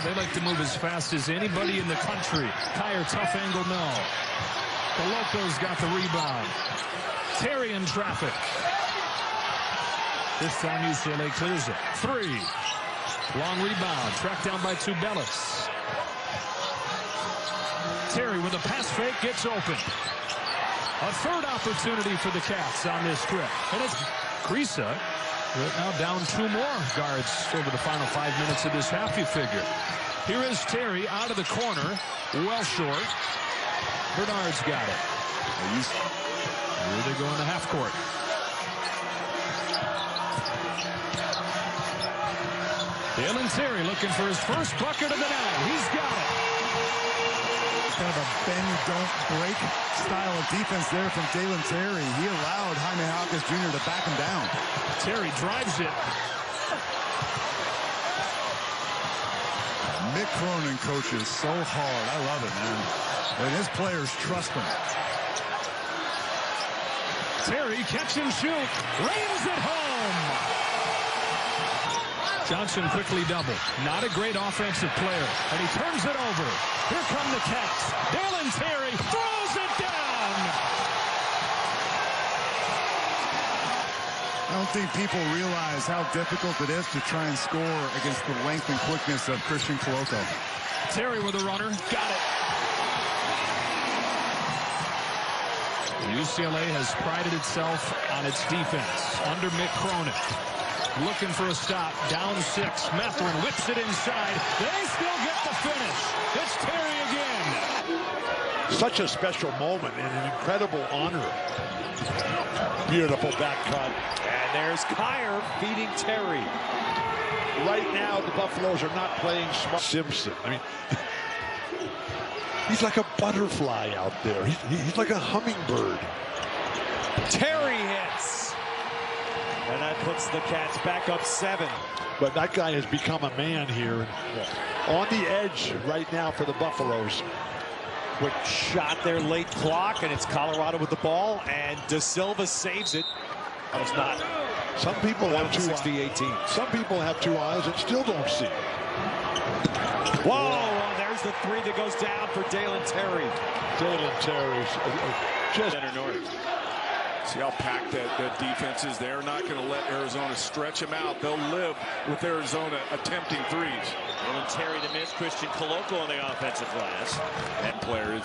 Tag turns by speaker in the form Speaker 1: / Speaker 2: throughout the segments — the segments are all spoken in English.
Speaker 1: They like to move as fast as anybody in the country. Kyer, tough angle, no. Coloco's got the rebound. Terry in traffic. This time UCLA clears it. 3. Long rebound. Tracked down by Tubelis. Terry with a pass fake gets open. A third opportunity for the Cats on this trip. And it's Krisa. Now down 2 more guards over the final 5 minutes of this half, you figure. Here is Terry out of the corner. Well short. Bernard's got it. Here they go in the half court. Dalen Terry looking for his first bucket of the night. He's got it.
Speaker 2: Kind of a bend, don't break style of defense there from Dalen Terry. He allowed Jaime Hawkins Jr. to back him down.
Speaker 1: Terry drives it.
Speaker 2: Mick Cronin coaches so hard. I love it, man. And his players trust him.
Speaker 1: Terry catch and shoot. Rains it home. Johnson quickly doubled. Not a great offensive player. And he turns it over. Here come the Cats. Dalen Terry throws it down.
Speaker 2: I don't think people realize how difficult it is to try and score against the length and quickness of Christian Coloco.
Speaker 1: Terry with a runner. Got it. UCLA has prided itself on its defense under Mick Cronin. Looking for a stop. Down 6. Mathurin whips it inside. They still get the finish. It's Terry again.
Speaker 3: Such a special moment and an incredible honor. Beautiful back cut.
Speaker 4: And there's Kyer feeding Terry.
Speaker 3: Right now, the Buffaloes are not playing smart. Simpson. I mean, he's like a butterfly out there. He's like a hummingbird.
Speaker 4: Terry hits. And that puts the Cats back up 7.
Speaker 3: But that guy has become a man here. On the edge right now for the Buffaloes.
Speaker 4: Quick shot there, late clock, and it's Colorado with the ball, and Da Silva saves it. That was not.
Speaker 3: Some people have 2 eyes.
Speaker 4: 60-18.
Speaker 3: Some people have 2 eyes and still don't see.
Speaker 4: Whoa, well, there's the 3 that goes down for Dalen Terry.
Speaker 3: Dalen Terry's just
Speaker 4: Center North.
Speaker 5: See how packed that defense is. They're not going to let Arizona stretch them out. They'll live with Arizona attempting threes.
Speaker 4: Dalen Terry to miss. Christian Coloco on the offensive glass.
Speaker 5: And player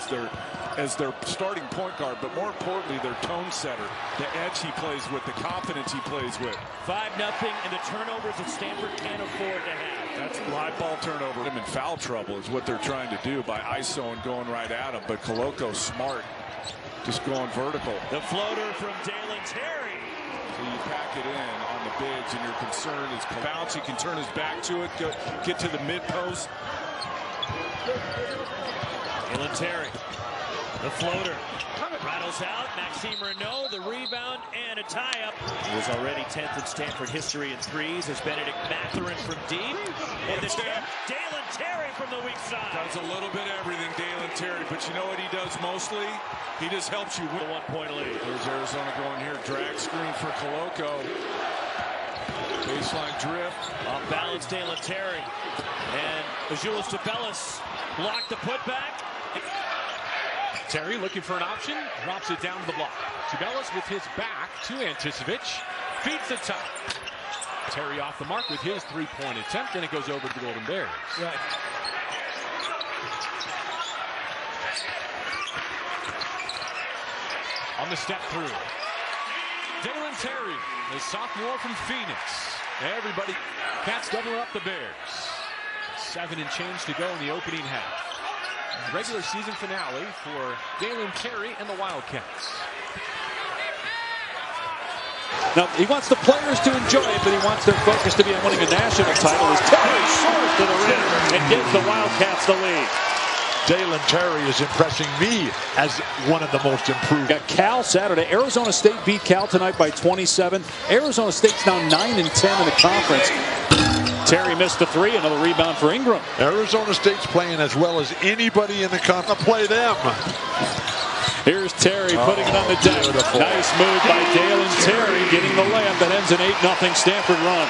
Speaker 5: as their starting point guard, but more importantly, their tone setter. The edge he plays with, the confidence he plays with.
Speaker 4: 5-0, and the turnovers that Stanford can't afford to have.
Speaker 5: That's live ball turnover. Them in foul trouble is what they're trying to do by ISO and going right at him. But Coloco's smart. Just going vertical.
Speaker 4: The floater from Dalen Terry.
Speaker 5: So you pack it in on the bigs, and your concern is bounce. He can turn his back to it, get to the mid post.
Speaker 4: Dalen Terry. The floater. Rattles out. Maxime Renaud, the rebound, and a tie-up. He was already 10th in Stanford history in threes as Benedict Mathurin from deep. And the tip, Dalen Terry from the weak side.
Speaker 5: Does a little bit of everything, Dalen Terry, but you know what he does mostly? He just helps you win.
Speaker 4: A 1-point lead.
Speaker 5: There's Arizona going here. Drag screen for Coloco. Baseline drift.
Speaker 4: Off balance, Dalen Terry. And Azuolas Tubelis blocked the putback.
Speaker 6: Terry looking for an option, drops it down to the block. Tubelis with his back to Anticevic, feeds the top. Terry off the mark with his 3-point attempt, and it goes over to the Golden Bears.
Speaker 4: Right.
Speaker 6: On the step through. Dalen Terry, the sophomore from Phoenix. Everybody, Cats double up the Bears. 7 and change to go in the opening half. Regular season finale for Dalen Terry and the Wildcats.
Speaker 7: Now, he wants the players to enjoy it, but he wants their focus to be on winning a national title as Terry soars to the rim and gives the Wildcats the lead.
Speaker 3: Dalen Terry is impressing me as one of the most improved.
Speaker 7: Got Cal Saturday. Arizona State beat Cal tonight by 27. Arizona State's now 9-10 in the conference. Terry missed the 3, another rebound for Ingram.
Speaker 3: Arizona State's playing as well as anybody in the conference. Play them.
Speaker 7: Here's Terry putting it on the deck. Beautiful. Nice move by Dalen Terry, getting the layup that ends an 8-0 Stanford run.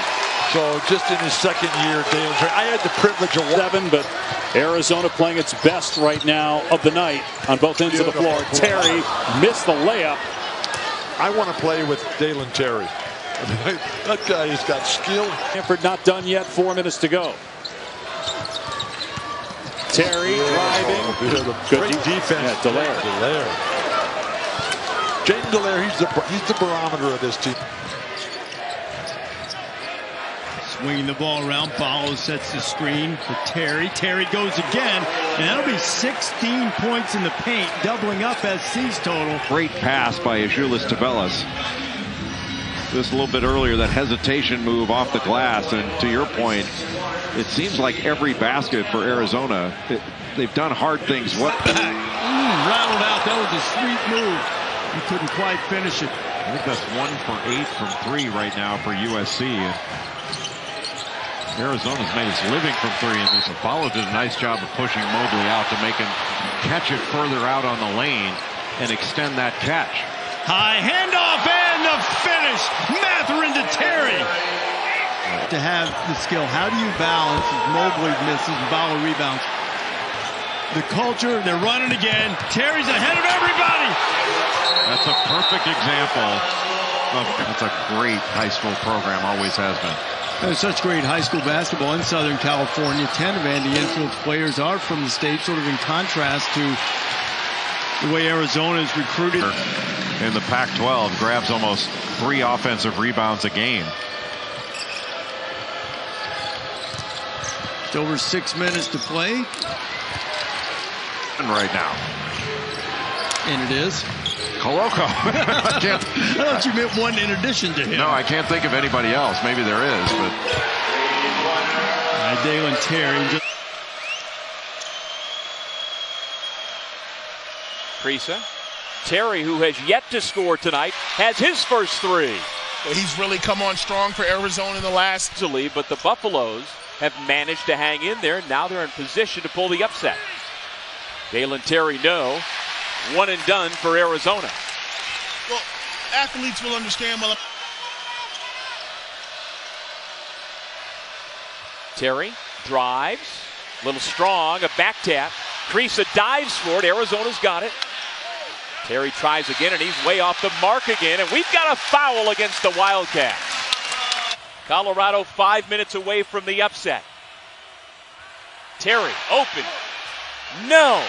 Speaker 3: So just in his second year, Dalen Terry, I had the privilege of
Speaker 7: 7, but Arizona playing its best right now of the night on both ends of the floor. Terry missed the layup.
Speaker 3: I want to play with Dalen Terry. I mean, that guy has got skill.
Speaker 7: Stanford not done yet. 4 minutes to go. Terry driving.
Speaker 3: Great defense.
Speaker 7: Yeah,
Speaker 3: Delaire. Jaden Delaire, he's the barometer of this team.
Speaker 8: Swinging the ball around. Ballo sets the screen for Terry. Terry goes again, and that'll be 16 points in the paint, doubling up SC's total.
Speaker 9: Great pass by Azuolas Tubelis. Just a little bit earlier, that hesitation move off the glass, and to your point, it seems like every basket for Arizona, they've done hard things.
Speaker 8: Rattled out. That was a sweet move. He couldn't quite finish it.
Speaker 9: I think that's 1 for 8 from 3 right now for USC. Arizona's made his living from 3, and Ballo did a nice job of pushing Mobley out to make him catch it further out on the lane and extend that catch.
Speaker 8: High handoff and the finish. Mathurin to Terry. To have the skill, how do you balance as Mobley misses and Ballo rebounds? The culture, they're running again. Terry's ahead of everybody.
Speaker 9: That's a perfect example of it's a great high school program, always has been.
Speaker 8: There's such great high school basketball in Southern California. 10 of Andy Enfield's players are from the state, sort of in contrast to the way Arizona is recruited.
Speaker 9: In the Pac-12, grabs almost 3 offensive rebounds a game.
Speaker 8: Just over 6 minutes to play.
Speaker 9: And right now.
Speaker 8: And it is.
Speaker 9: Koloko.
Speaker 8: I thought you meant one in addition to him.
Speaker 9: No, I can't think of anybody else. Maybe there is, but.
Speaker 8: Dalen Terry.
Speaker 4: Krisa. Terry, who has yet to score tonight, has his first 3.
Speaker 10: He's really come on strong for Arizona in the last.
Speaker 4: But the Buffaloes have managed to hang in there. Now they're in position to pull the upset. Dalen Terry, no. 1 and done for Arizona.
Speaker 10: Well, athletes will understand well.
Speaker 4: Terry drives, a little strong, a back tap. Krisa dives for it. Arizona's got it. Terry tries again, and he's way off the mark again, and we've got a foul against the Wildcats. Colorado 5 minutes away from the upset. Terry open. No.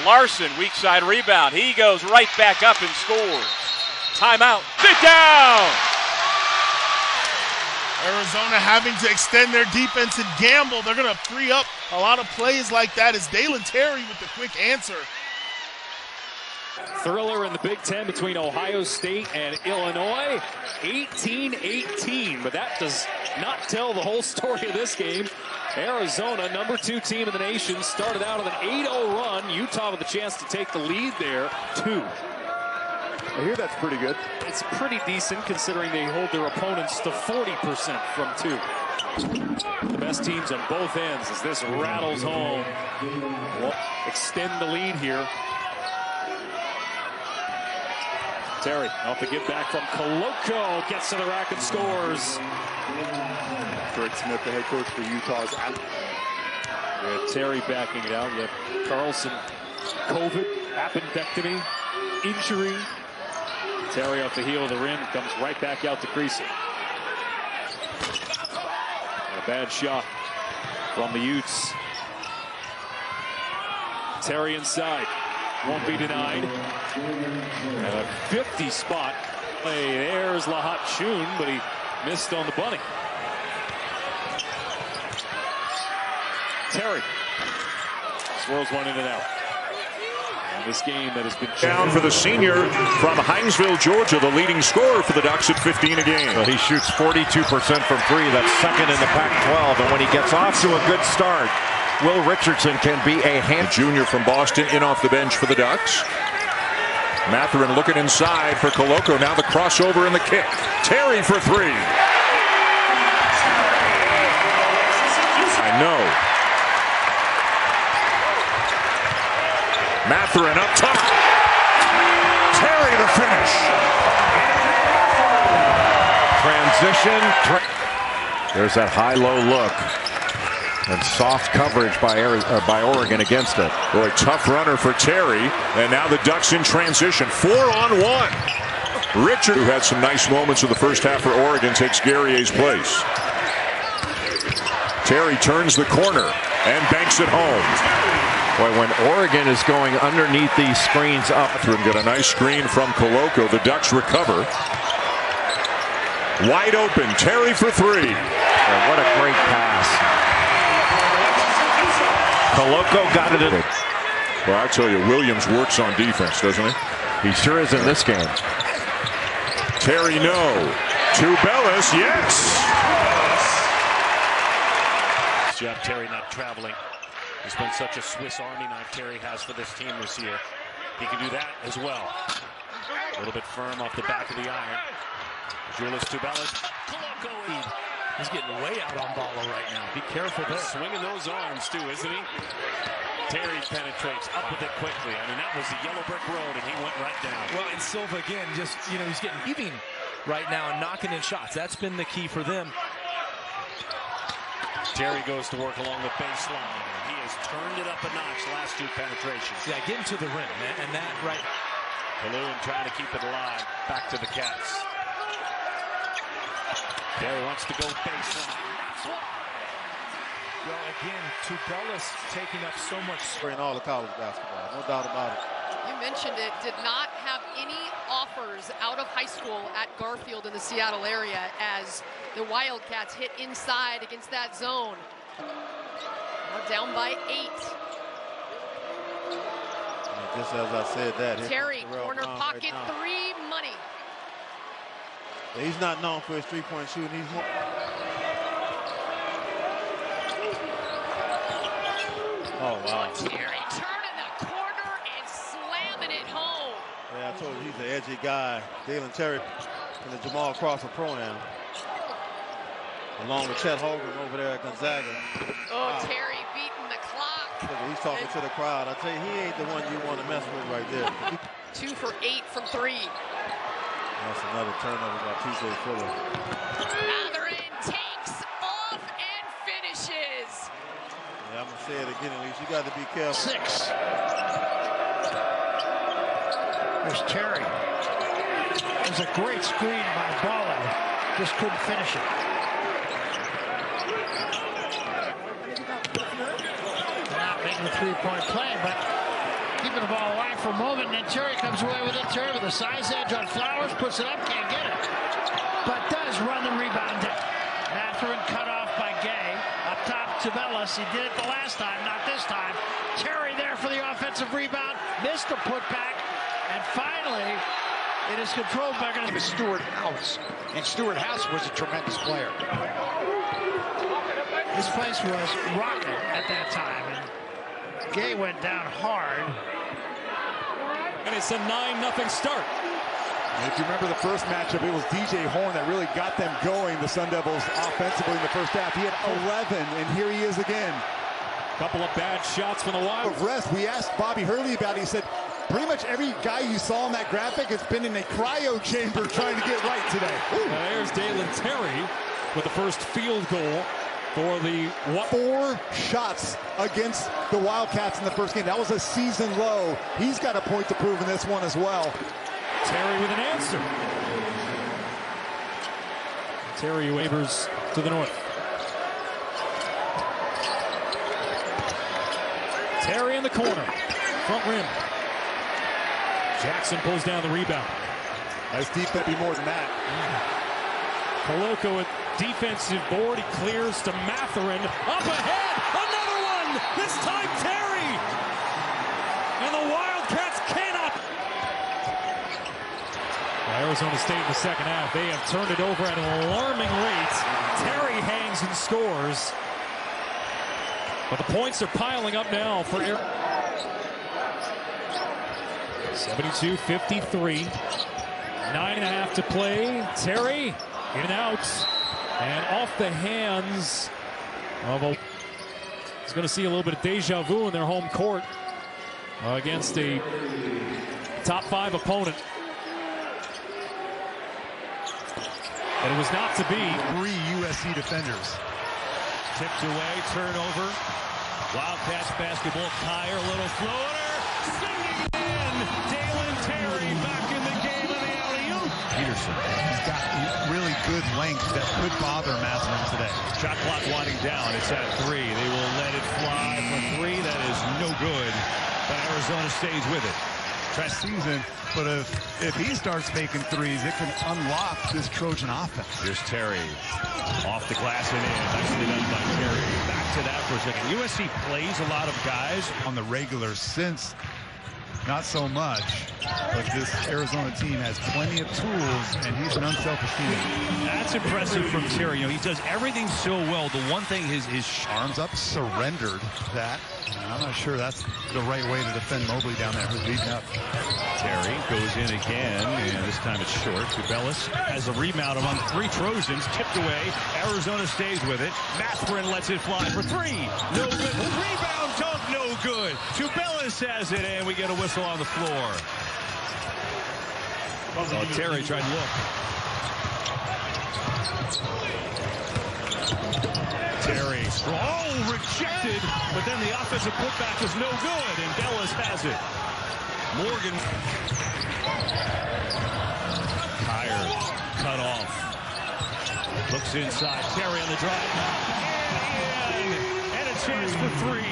Speaker 4: Larson, weak side rebound. He goes right back up and scores. Timeout. Sit down.
Speaker 10: Arizona having to extend their defense and gamble. They're going to free up a lot of plays like that. Is Dalen Terry with the quick answer.
Speaker 1: Thriller in the Big Ten between Ohio State and Illinois. 18-18, but that does not tell the whole story of this game. Arizona, number 2 team in the nation, started out with an 8-0 run. Utah with a chance to take the lead there, 2.
Speaker 2: I hear that's pretty good.
Speaker 1: It's pretty decent considering they hold their opponents to 40% from 2. The best teams on both ends as this rattles home. Will extend the lead here. Terry off the give back from Koloko, gets to the rack and scores.
Speaker 2: Greg Smith, the head coach for Utah, is out.
Speaker 1: Terry backing it out. You have Carlson, COVID, appendectomy, injury. Terry off the heel of the rim, comes right back out to Krisa. A bad shot from the Utes. Terry inside, won't be denied. And a 50 spot. There's Lahat Shun, but he missed on the bunny. Terry swirls one in and out. And this game that has been
Speaker 11: down for the senior from Hinesville, Georgia, the leading scorer for the Ducks at 15 a game.
Speaker 9: So he shoots 42% from 3. That's second in the Pac-12. And when he gets off to a good start, Will Richardson can be a hand.
Speaker 11: The junior from Boston in off the bench for the Ducks. Mathurin looking inside for Koloko. Now the crossover and the kick. Terry for 3. I know. Mathurin up top. Terry the finish.
Speaker 9: Transition. There's that high-low look. And soft coverage by Oregon against it.
Speaker 11: Boy, tough runner for Terry. And now the Ducks in transition. 4-on-1. Richard, who had some nice moments in the first half for Oregon, takes Guerrier's place. Terry turns the corner and banks it home.
Speaker 9: Boy, when Oregon is going underneath these screens up.
Speaker 11: And got a nice screen from Koloko. The Ducks recover. Wide open. Terry for three.
Speaker 9: Boy, what a great pass. Koloko got it in.
Speaker 11: Well, I tell you, Williams works on defense, doesn't he?
Speaker 9: He sure is in this game.
Speaker 11: Terry, no. To Bellis, yes.
Speaker 4: Jeff Terry not traveling. He's been such a Swiss Army knife Terry has for this team this year. He can do that as well. A little bit firm off the back of the iron. Julius to Bellis.
Speaker 1: He's getting way out on Bala right now. Be careful there.
Speaker 4: Swinging those arms too, isn't he? Terry penetrates up with it quickly. I mean, that was the yellow brick road, and he went right down.
Speaker 1: Well, and Silva again, just, you know, he's getting heaving right now and knocking in shots. That's been the key for them.
Speaker 4: Terry goes to work along the baseline. He has turned it up a notch last two penetrations.
Speaker 1: Yeah, getting to the rim, man, and that right.
Speaker 4: Balloon trying to keep it alive. Back to the Cats. Terry wants to go baseline.
Speaker 1: Well, again, Tubelis taking up so much
Speaker 12: in all the college basketball, no doubt about it.
Speaker 13: You mentioned it, did not have any offers out of high school at Garfield in the Seattle area as the Wildcats hit inside against that zone. Now down by 8.
Speaker 12: And just as I said that.
Speaker 13: Terry, corner pocket right 3 money.
Speaker 12: Yeah, he's not known for his three-point shooting. He's more. Oh, wow.
Speaker 13: Terry turning the corner and slamming it home.
Speaker 12: Yeah, I told you he's an edgy guy. Dalen Terry in the Jamal Crawford pro-am. Along with Chet Holmgren over there at Gonzaga.
Speaker 13: Oh, wow. Terry beating the clock.
Speaker 12: He's talking to the crowd. I tell you, he ain't the one you want to mess with right there.
Speaker 13: 2 for 8 from 3.
Speaker 12: That's another turnover by T.J. Fuller.
Speaker 13: Other end takes off and finishes.
Speaker 12: Yeah, I'm going to say it again, at least. You got to be careful.
Speaker 14: 6. There's Terry. There's a great screen by Bala. Just couldn't finish it. They're not making the three-point play, but keeping the ball alive for a moment, and then Terry comes away with it. Terry with a size edge on Flowers, puts it up, can't get it. But does run the rebound down. Mathurin cut off by Gay. Up top to Bellis. He did it the last time, not this time. Terry there for the offensive rebound. Missed the putback. And finally, it is controlled by Stuart House. And Stuart House was a tremendous player. This place was rocking at that time. And Gay went down hard.
Speaker 1: And it's a 9-0 start.
Speaker 2: And if you remember the first matchup, it was DJ Horn that really got them going, the Sun Devils offensively in the first half. He had 11, and here he is again.
Speaker 1: Couple of bad shots from the Wild.
Speaker 2: Rest, we asked Bobby Hurley about it. He said, pretty much every guy you saw in that graphic has been in a cryo chamber trying to get right today.
Speaker 1: Now there's Dalen Terry with the first field goal for the
Speaker 2: 4 shots against the Wildcats in the first game. That was a season low. He's got a point to prove in this one as well.
Speaker 1: Terry with an answer. Terry wavers to the north. Terry in the corner. Front rim. Jackson pulls down the rebound.
Speaker 2: Nice defense, be more than that.
Speaker 1: Koloko at defensive board. He clears to Mathurin. Up ahead. Another one. This time Terry. And the Wildcats cannot. Arizona State in the second half. They have turned it over at an alarming rate. Terry hangs and scores. But the points are piling up now for Arizona. 72-53. 9.5 to play. Terry in and out. And off the hands of a... He's going to see a little bit of deja vu in their home court against a top 5 opponent. And it was not to be.
Speaker 2: 3 USC defenders.
Speaker 1: Tipped away, turnover. Wildcats basketball. Kyer, a little floater. Singing in. Dalen Terry back in the game in the alley-oop. Peterson.
Speaker 2: He's got really good length that could bother Mathurin today.
Speaker 1: Shot clock winding down. It's at 3. They will let it fly for 3. That is no good. But Arizona stays with it.
Speaker 2: Season, but if he starts making threes, it can unlock this Trojan offense.
Speaker 1: Here's Terry off the glass and in. Nicely done by Terry. Back to that for a second. USC plays a lot of guys
Speaker 2: on the regular since. Not so much, but this Arizona team has plenty of tools, and he's an unselfish teammate.
Speaker 1: That's impressive from Terry. You know, he does everything so well. The one thing his
Speaker 2: arms up, surrendered that. I'm not sure that's the right way to defend Mobley down there, who's leading up.
Speaker 1: Terry goes in again, and this time it's short. Tubelis has a rebound among 3 Trojans, tipped away. Arizona stays with it. Mathurin lets it fly for 3. No good. Rebound dunk, no good. Tubelis has it, and we get a whistle on the floor. Oh, Terry tried to look. Terry, strong, rejected, but then the offensive putback was no good, and Bellis has it. Morgan. Kyer cut off. Looks inside. Terry on the drive. And a chance for 3.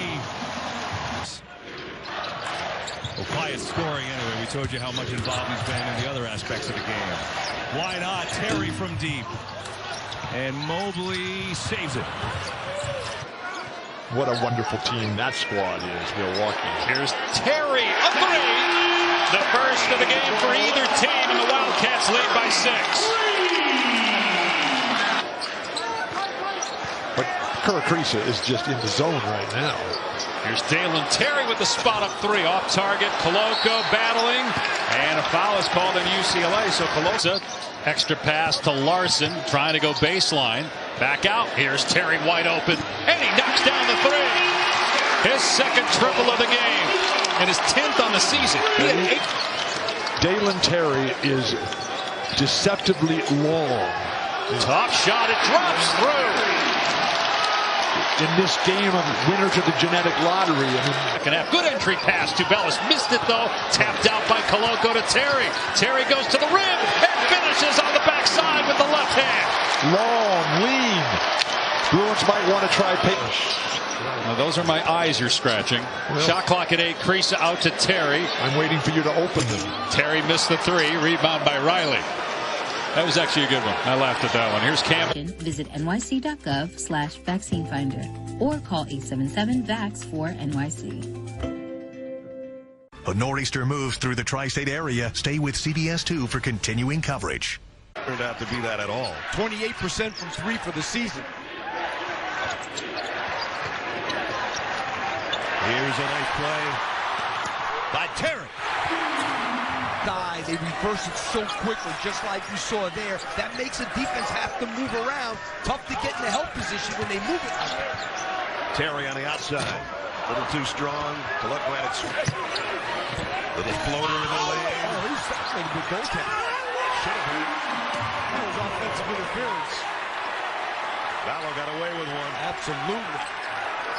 Speaker 1: Well, quiet scoring anyway. We told you how much involved he's been in the other aspects of the game. Why not? Terry from deep. And Mobley saves it.
Speaker 3: What a wonderful team that squad is, Milwaukee.
Speaker 7: Here's Terry, a 3. The first of the game for either team, and the Wildcats lead by 6.
Speaker 3: But Kurkrisa is just in the zone right now.
Speaker 7: Here's Dalen Terry with the spot up 3. Off target, Koloko battling, and a foul is called in UCLA. So Koloko, extra pass to Larson, trying to go baseline. Back out. Here's Terry wide open, and he knocks down the 3. His second triple of the game, and his 10th on the season.
Speaker 3: Dalen Terry is deceptively long.
Speaker 7: Top shot, it drops through.
Speaker 3: In this game of winners of the genetic lottery.
Speaker 7: Second half, good entry pass to Bellis. Missed it though. Tapped out by Koloko to Terry. Terry goes to the rim and finishes on the backside with the left hand.
Speaker 3: Long, lean. Bruins might want to try Payton.
Speaker 7: Now those are my eyes you're scratching. Well, shot clock at 8. Crease out to Terry.
Speaker 3: I'm waiting for you to open them.
Speaker 7: Terry missed the 3. Rebound by Riley. That was actually a good one. I laughed at that one. Here's Cam.
Speaker 15: Visit nyc.gov/vaccine finder or call 877-VAX-4-NYC.
Speaker 16: A nor'easter moves through the tri-state area. Stay with CBS2 for continuing coverage.
Speaker 17: Turned out to be that at all. 28% from 3 for the season. Here's a nice play by Terry. They reverse it so quickly, just like you saw there. That makes the defense have to move around. Tough to get in the help position when they move it like that. Terry on the outside. A little too strong. To look at it. Little floater in the lane. Oh, he's a good goaltender. Should have been. That was offensive interference. Vallo got away with one. Absolutely.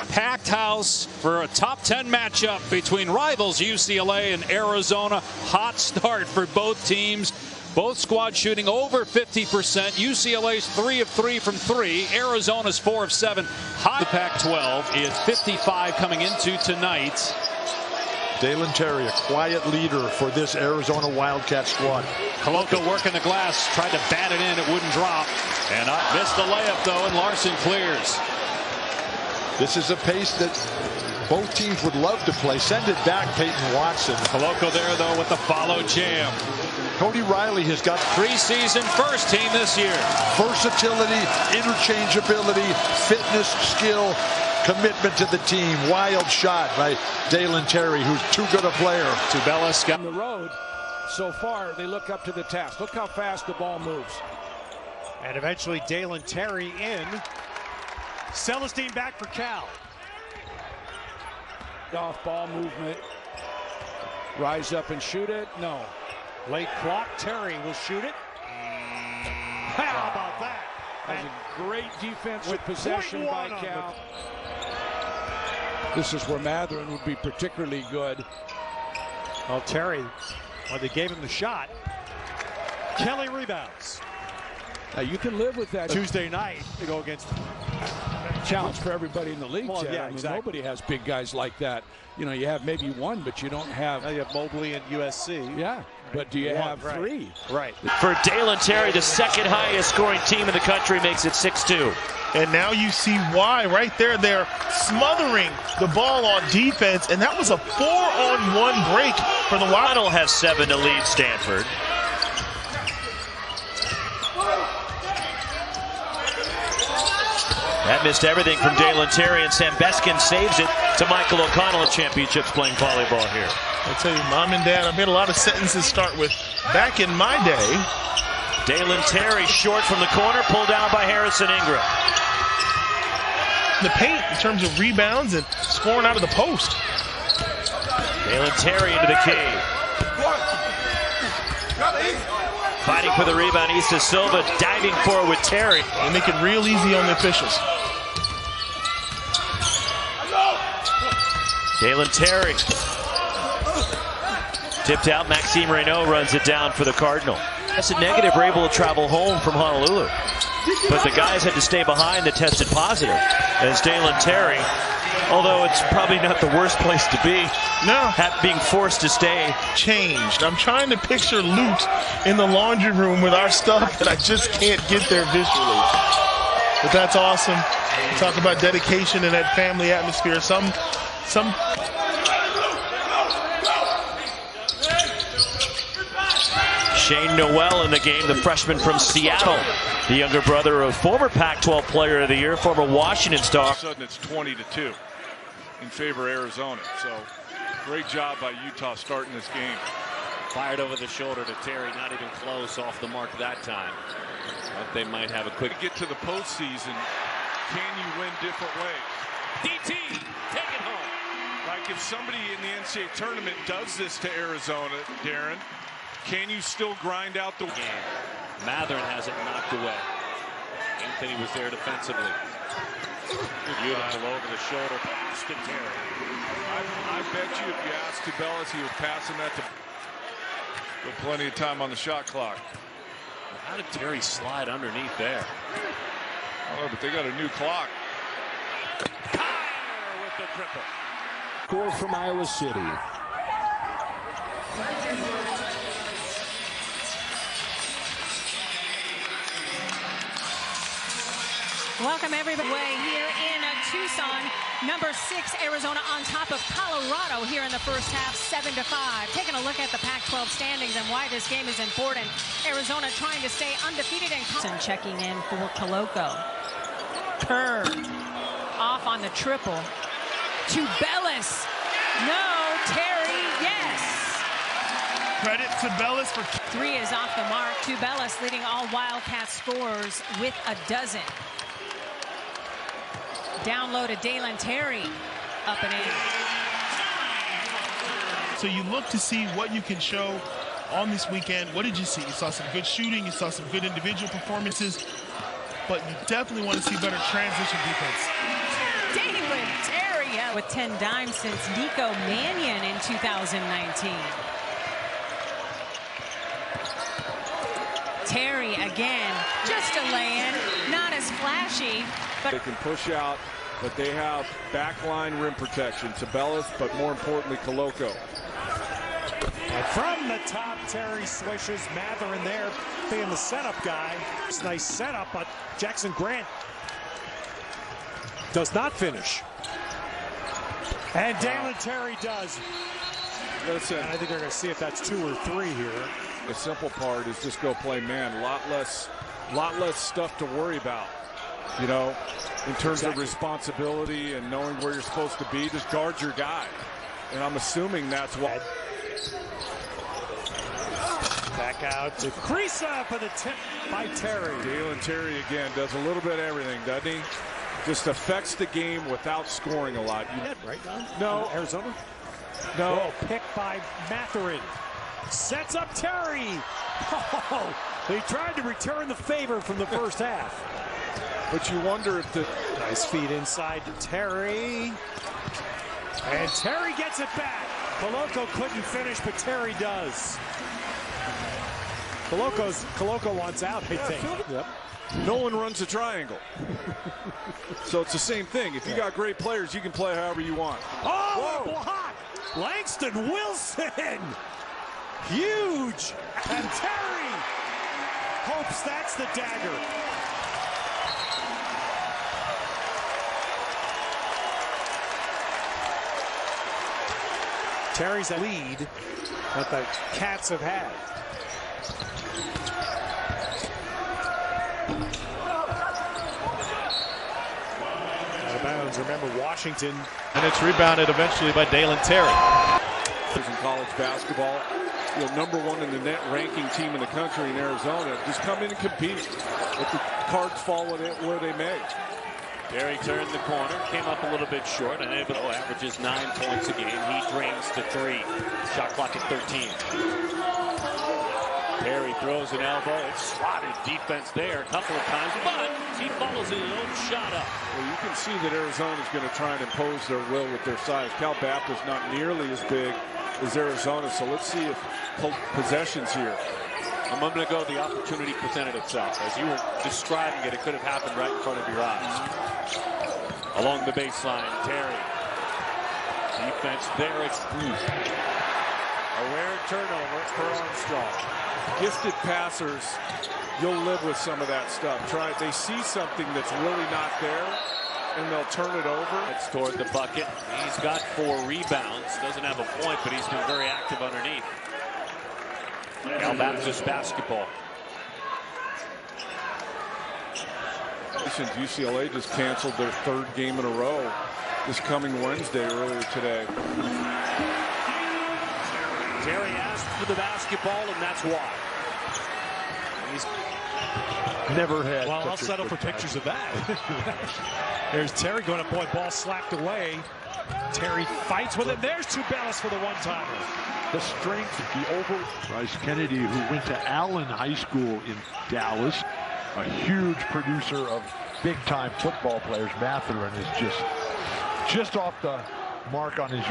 Speaker 7: Packed house for a top 10 matchup between rivals UCLA and Arizona. Hot start for both teams. Both squads shooting over 50%. UCLA's 3 of 3 from 3. Arizona's 4 of 7. Hot. The Pac-12 is 55 coming into tonight.
Speaker 3: Dalen Terry, a quiet leader for this Arizona Wildcat squad.
Speaker 7: Koloko working the glass, tried to bat it in, it wouldn't drop. And missed the layup though, and Larson clears.
Speaker 3: This is a pace that both teams would love to play. Send it back, Peyton Watson.
Speaker 7: Koloko there, though, with the follow jam.
Speaker 3: Cody Riley has got
Speaker 7: preseason first team this year.
Speaker 3: Versatility, interchangeability, fitness, skill, commitment to the team. Wild shot by Dalen Terry, who's too good a player.
Speaker 7: Tubelis
Speaker 18: on the road. So far, they look up to the task. Look how fast the ball moves.
Speaker 19: And eventually, Dalen Terry in. Celestine back for Cal.
Speaker 18: Off ball movement. Rise up and shoot it. No.
Speaker 19: Late clock. Terry will shoot it.
Speaker 18: How about Great defensive possession by Cal. This is where Mathurin would be particularly good.
Speaker 19: Well, Terry, they gave him the shot. Kelly rebounds.
Speaker 18: Now you can live with that.
Speaker 19: Tuesday night to go against
Speaker 18: challenge for everybody in the league.
Speaker 19: Well,
Speaker 18: Chad.
Speaker 19: yeah,
Speaker 18: I mean,
Speaker 19: exactly.
Speaker 18: Nobody has big guys like that. You know, you have maybe one, but you don't have.
Speaker 19: Now you have Mobley and USC.
Speaker 18: Yeah,
Speaker 19: right.
Speaker 18: But do you have three?
Speaker 19: Right.
Speaker 4: For Dalen Terry, the second highest scoring team in the country, makes it 6-2.
Speaker 10: And now you see why right there. They're smothering the ball on defense, and that was a 4-on-1 break for the Wild.
Speaker 4: Waddle has 7 to lead Stanford. That missed everything from Dalen Terry, and Sam Beskin saves it to Michael O'Connell at championships playing volleyball here.
Speaker 10: I tell you, Mom and Dad, I made a lot of sentences start with back in my day.
Speaker 4: Dalen Terry short from the corner, pulled down by Harrison Ingram.
Speaker 10: The paint in terms of rebounds and scoring out of the post.
Speaker 4: Dalen Terry into the key. Fighting for the rebound, East of Silva diving forward with Terry.
Speaker 10: They make it real easy on the officials.
Speaker 4: Dalen Terry. Tipped out, Maxime Reynaud runs it down for the Cardinal. That's a negative, we're able to travel home from Honolulu. But the guys had to stay behind that tested positive. As Dalen Terry, although it's probably not the worst place to be, being forced to stay.
Speaker 10: Changed. I'm trying to picture Luke in the laundry room with our stuff, and I just can't get there visually. But that's awesome. Talk about dedication and that family atmosphere. Some
Speaker 4: Shane Noel in the game, the freshman from Seattle, the younger brother of former Pac-12 Player of the Year, former Washington star.
Speaker 5: All of a sudden it's 20-2 in favor of Arizona. So great job by Utah starting this game.
Speaker 6: Fired over the shoulder to Terry, not even close off the mark that time. But they might have a quick
Speaker 5: get to the postseason. Can you win different ways?
Speaker 6: DT, take it home.
Speaker 5: Like if somebody in the NCAA tournament does this to Arizona, Darren, can you still grind out the
Speaker 6: game? Mathurin has it knocked away. Anthony was there defensively. Beautiful over the shoulder pass to Terry.
Speaker 5: I bet you if you asked Tubelis, he was passing that to with plenty of time on the shot clock.
Speaker 6: How did Terry slide underneath there?
Speaker 5: Oh, but they got a new clock.
Speaker 6: Kyer with the triple.
Speaker 18: Score from Iowa City.
Speaker 20: Welcome everybody here in Tucson. Number 6 Arizona on top of Colorado here in the first half, 7-5. Taking a look at the Pac-12 standings and why this game is important. Arizona trying to stay undefeated and checking in for Coloco. Kerr off on the triple. Tubelis. No, Terry, yes.
Speaker 10: Credit to Tubelis for
Speaker 20: 3 is off the mark. Tubelis leading all Wildcat scorers with a dozen. Down low to Dalen Terry, up and in.
Speaker 10: So you look to see what you can show on this weekend. What did you see? You saw some good shooting, you saw some good individual performances, but you definitely want to see better transition defense.
Speaker 20: Dalen Terry with 10 dimes since Nico Mannion in 2019. Terry again, just a lay-in, not as flashy. But
Speaker 5: they can push out, but they have backline rim protection. Tubelis, but more importantly, Coloco.
Speaker 19: And from the top, Terry swishes. Mathurin there being the setup guy. It's a nice setup, but Jackson Grant does not finish. And Dalen Terry does.
Speaker 5: Listen,
Speaker 19: and I think they're going to see if that's 2 or 3 here.
Speaker 5: The simple part is just go play man. A lot less stuff to worry about. You know, in terms of responsibility and knowing where you're supposed to be, just guard your guy. And I'm assuming that's what.
Speaker 19: Back out to Krisa for the tip by Terry.
Speaker 5: Dalen Terry again does a little bit of everything, doesn't he? Just affects the game without scoring a lot.
Speaker 19: Right, Don?
Speaker 5: No.
Speaker 19: Arizona?
Speaker 5: No.
Speaker 19: Oh, picked by Mathurin. Sets up Terry. Oh, he tried to return the favor from the first half.
Speaker 5: But you wonder if the
Speaker 19: nice feed inside to Terry. And Terry gets it back. Koloko couldn't finish, but Terry does. Koloko wants out, I think.
Speaker 5: Yep. No one runs a triangle. So it's the same thing. If you got great players, you can play however you want.
Speaker 19: Oh, block! Langston Wilson! Huge! And Terry hopes that's the dagger. Terry's a lead that the Cats have had. Out of bounds, remember Washington.
Speaker 21: And it's rebounded eventually by Dalen Terry.
Speaker 5: In college basketball, #1 in the net ranking team in the country in Arizona. Just come in and compete. Let the cards fall where they may.
Speaker 4: Terry turned the corner, came up a little bit short, and averages 9 points a game. He drains the 3. Shot clock at 13. Terry throws an elbow. It's slotted defense there a couple of times, but he follows his own shot up.
Speaker 5: Well, you can see that Arizona's going to try and impose their will with their size. Cal Baptist not nearly as big as Arizona, so let's see if possessions here.
Speaker 6: I'm going to go the opportunity presented itself. As you were describing it, it could have happened right in front of your eyes. Along the baseline, Terry. Defense there, it's Bruce.
Speaker 4: A rare turnover for Armstrong.
Speaker 5: Gifted passers, you'll live with some of that stuff. They see something that's really not there, and they'll turn it over.
Speaker 4: It's toward the bucket. He's got 4 rebounds. Doesn't have a point, but he's been very active underneath. Cal Baptist basketball.
Speaker 5: UCLA just canceled their 3rd game in a row this coming Wednesday earlier today.
Speaker 4: Terry asked for the basketball, and that's why. He's
Speaker 3: never had.
Speaker 19: Well, I'll settle for pictures of that. There's Terry going up, ball slapped away. Terry fights with it. There's Tubelis for the one-timer.
Speaker 3: The strength, the Bryce Kennedy, who went to Allen High School in Dallas, a huge producer of big-time football players. Mathurin is just off the mark on his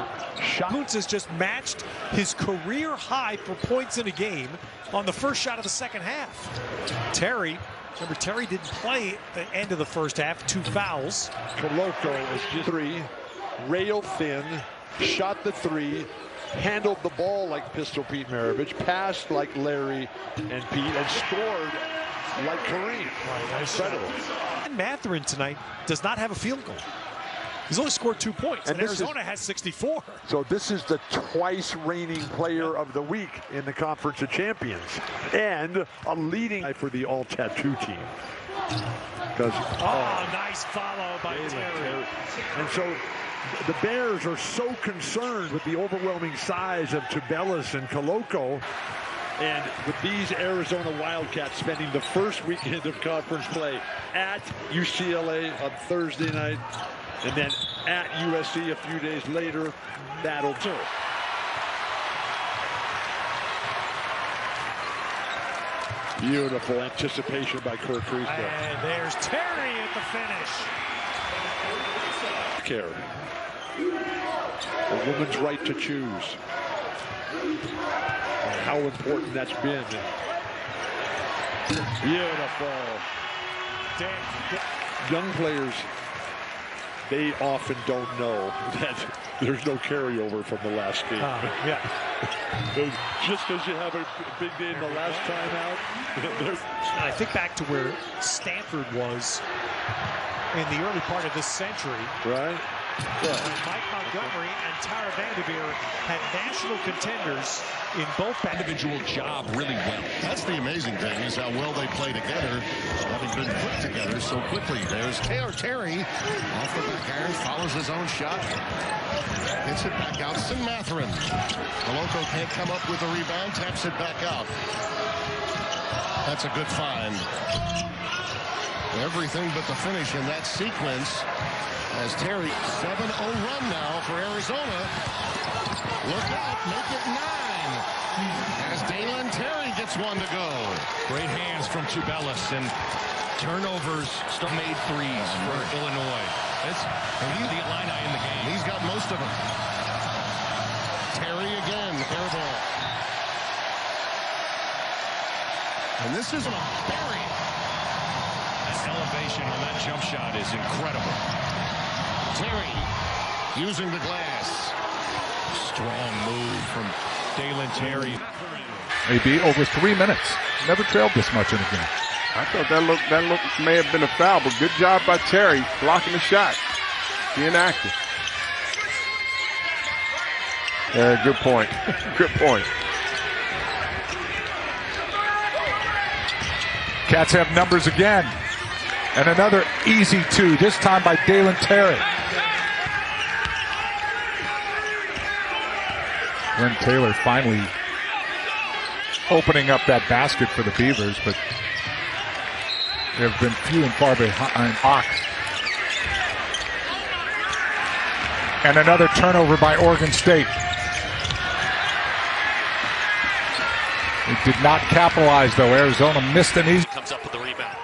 Speaker 3: shot.
Speaker 19: Kuntz has just matched his career high for points in a game on the first shot of the second half. Terry, remember Terry didn't play at the end of the first half, 2 fouls.
Speaker 3: Koloko is just 3, rail thin, shot the 3, handled the ball like Pistol Pete Maravich, passed like Larry and Pete, and scored like Kareem. Incredible.
Speaker 19: And Mathurin tonight does not have a field goal. He's only scored 2 points, and Arizona has 64.
Speaker 3: So this is the twice reigning player of the week in the Conference of Champions, and a leading for the all-tattoo team.
Speaker 19: Nice follow by Terry.
Speaker 3: And so the Bears are so concerned with the overwhelming size of Tubelis and Koloko, and with these Arizona Wildcats spending the first weekend of conference play at UCLA on Thursday night, and then at USC a few days later, that'll do. Beautiful anticipation by Kirk Kriisa.
Speaker 19: And there's Terry at the finish.
Speaker 3: Care. A woman's right to choose. And how important that's been. Beautiful. Young players, they often don't know that there's no carryover from the last game. Just because you have a big game the last time out.
Speaker 19: I think back to where Stanford was in the early part of this century.
Speaker 3: Right.
Speaker 19: Yeah. Mike Montgomery and Tara Vanderveer had national contenders in both individual job really well.
Speaker 22: That's the amazing thing, is how well they play together, having been put together so quickly. There's Terry off the back iron, follows his own shot, hits it back out. Sim Mathurin. Koloko can't come up with a rebound, taps it back out. That's a good find. Everything but the finish in that sequence. As Terry, 7-0 run now for Arizona. Look out, make it 9. As Dalen Terry gets one to go.
Speaker 17: Great hands from Tubelis, and turnovers, made threes for Illinois. And he's the Illini in the game.
Speaker 22: He's got most of them. Terry again, air ball. And this isn't a bury.
Speaker 17: That elevation on that jump shot is incredible.
Speaker 22: Terry using the glass.
Speaker 17: Strong move from Dalen Terry.
Speaker 8: Maybe over 3 minutes. Never trailed this much in a game.
Speaker 5: I thought that look may have been a foul, but good job by Terry blocking the shot. Being active. Good point. Good point.
Speaker 8: Cats have numbers again. And another easy two, this time by Dalen Terry. Glenn Taylor finally opening up that basket for the Beavers, but there have been few and far behind. And another turnover by Oregon State. It did not capitalize, though. Arizona missed an easy.
Speaker 9: Comes up with the rebound.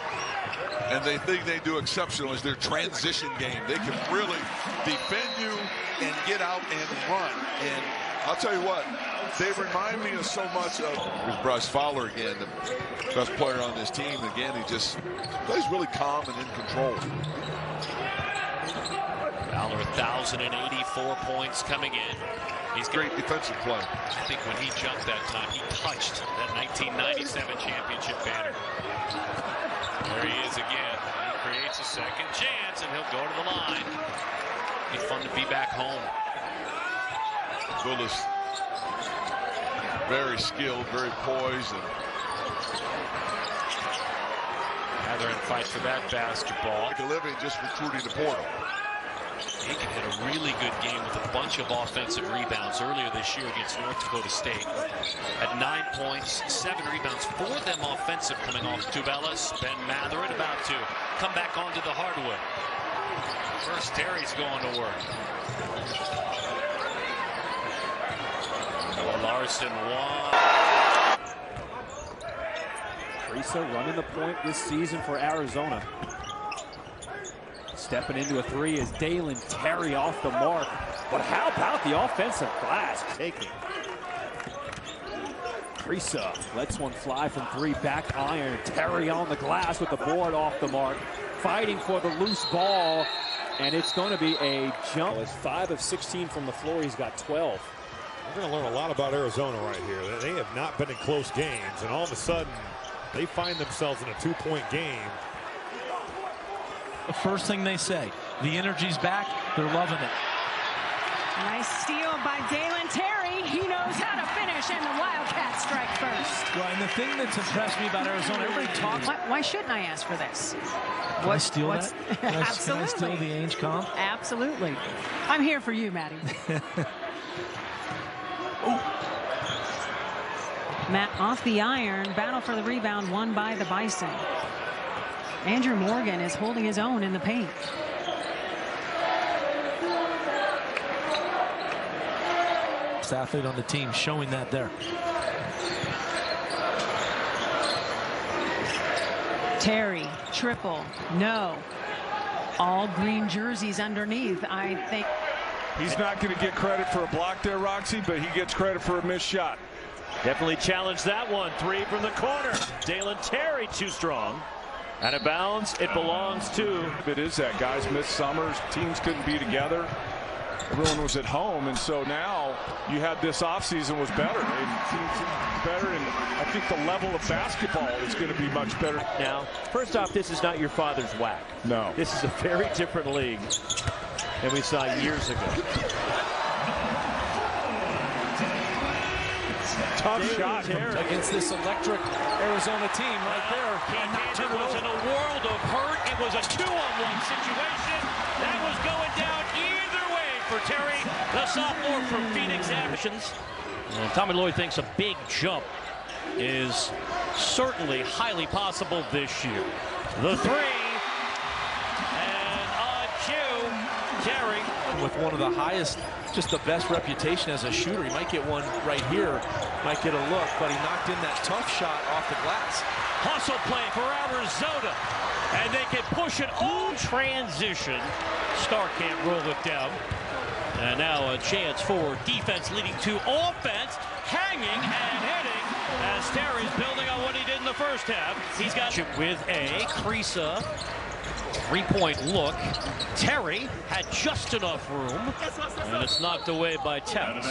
Speaker 23: And they think they do exceptional as their transition game. They can really defend you and get out and run. And I'll tell you what, they remind me of so much of Bryce Fowler again, the best player on this team. Again, he just plays really calm and in control.
Speaker 9: Fowler 1,084 points coming in. He's
Speaker 23: great defensive play.
Speaker 9: I think when he jumped that time, he touched that 1997 championship banner. There he is again. He creates a second chance, and he'll go to the line. Be fun to be back home.
Speaker 23: Willis, very skilled, very poised.
Speaker 9: Gathering fight for that basketball.
Speaker 23: Make a living just recruiting the portal.
Speaker 9: Aiken had a really good game with a bunch of offensive rebounds earlier this year against North Dakota State. At 9 points, 7 rebounds, 4 of them offensive coming off Tubelis. Ben Mathurin about to come back onto the hardwood. First, Terry's going to work. Larson won.
Speaker 24: Teresa running the point this season for Arizona. Stepping into a three is Dalen Terry off the mark. But how about the offensive glass taking? Teresa lets one fly from three, back iron. Terry on the glass with the board off the mark. Fighting for the loose ball. And it's going to be a jump. It's 5 of 16 from the floor. He's got 12.
Speaker 25: We're going to learn a lot about Arizona right here. They have not been in close games, and all of a sudden, they find themselves in a 2-point game.
Speaker 26: The first thing they say, the energy's back, they're loving it.
Speaker 20: Nice steal by Dalen Terry. He knows how to finish, and the Wildcats strike first.
Speaker 26: Well, and the thing that's impressed me about Arizona, everybody talks.
Speaker 20: Why shouldn't I ask for this?
Speaker 26: Can I steal that?
Speaker 20: Absolutely.
Speaker 26: Can I steal the Ainge comp?
Speaker 20: Absolutely. I'm here for you, Maddie. Matt off the iron, battle for the rebound, won by the Bison. Andrew Morgan is holding his own in the paint.
Speaker 26: Athlete on the team showing that there.
Speaker 20: Terry, triple, no. All green jerseys underneath, I think.
Speaker 5: He's not going to get credit for a block there, Roxy, but he gets credit for a missed shot.
Speaker 4: Definitely challenged that one. 3 from the corner. Dalen Terry too strong. Out of bounds. It belongs to.
Speaker 5: It is that guys missed summers. Teams couldn't be together. Everyone was at home, and so now you had this offseason was better. And teams better, and I think the level of basketball is going to be much better.
Speaker 4: Now, first off, this is not your father's whack.
Speaker 5: No.
Speaker 4: This is a very different league than we saw years ago.
Speaker 5: Tough shot
Speaker 19: against this electric Arizona team right there.
Speaker 4: It was in a world of hurt. It was a 2-on-1 situation. That was going down either way for Terry, the sophomore from Phoenix. And Tommy Lloyd thinks a big jump is certainly highly possible this year. The 3, and on cue, Terry.
Speaker 26: With with one of the highest, just the best reputation as a shooter. He might get one right here, might get a look, but he knocked in that tough shot off the glass.
Speaker 4: Hustle play for Arizona, and they can push it on transition. Stark can't roll it down. And now a chance for defense leading to offense, hanging and hitting as Terry's building on what he did in the first half. He's got it with a Krisa three-point look. Terry had just enough room, and it's knocked away by Tevez.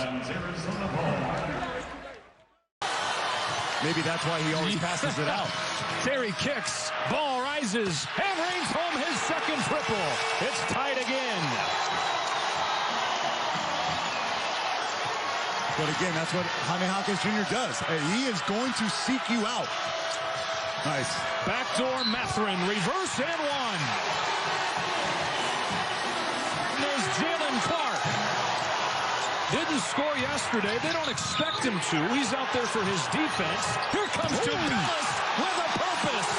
Speaker 1: Maybe that's why he always passes it out.
Speaker 18: Terry kicks, ball rises, and rings home his second triple. It's tied again.
Speaker 1: But again, that's what Jaime Hawkins Jr. does. He is going to seek you out. Nice.
Speaker 18: Backdoor Mathurin, reverse and one. There's Jalen Clark. Didn't score yesterday. They don't expect him to. He's out there for his defense. Here comes Tubelis with a purpose.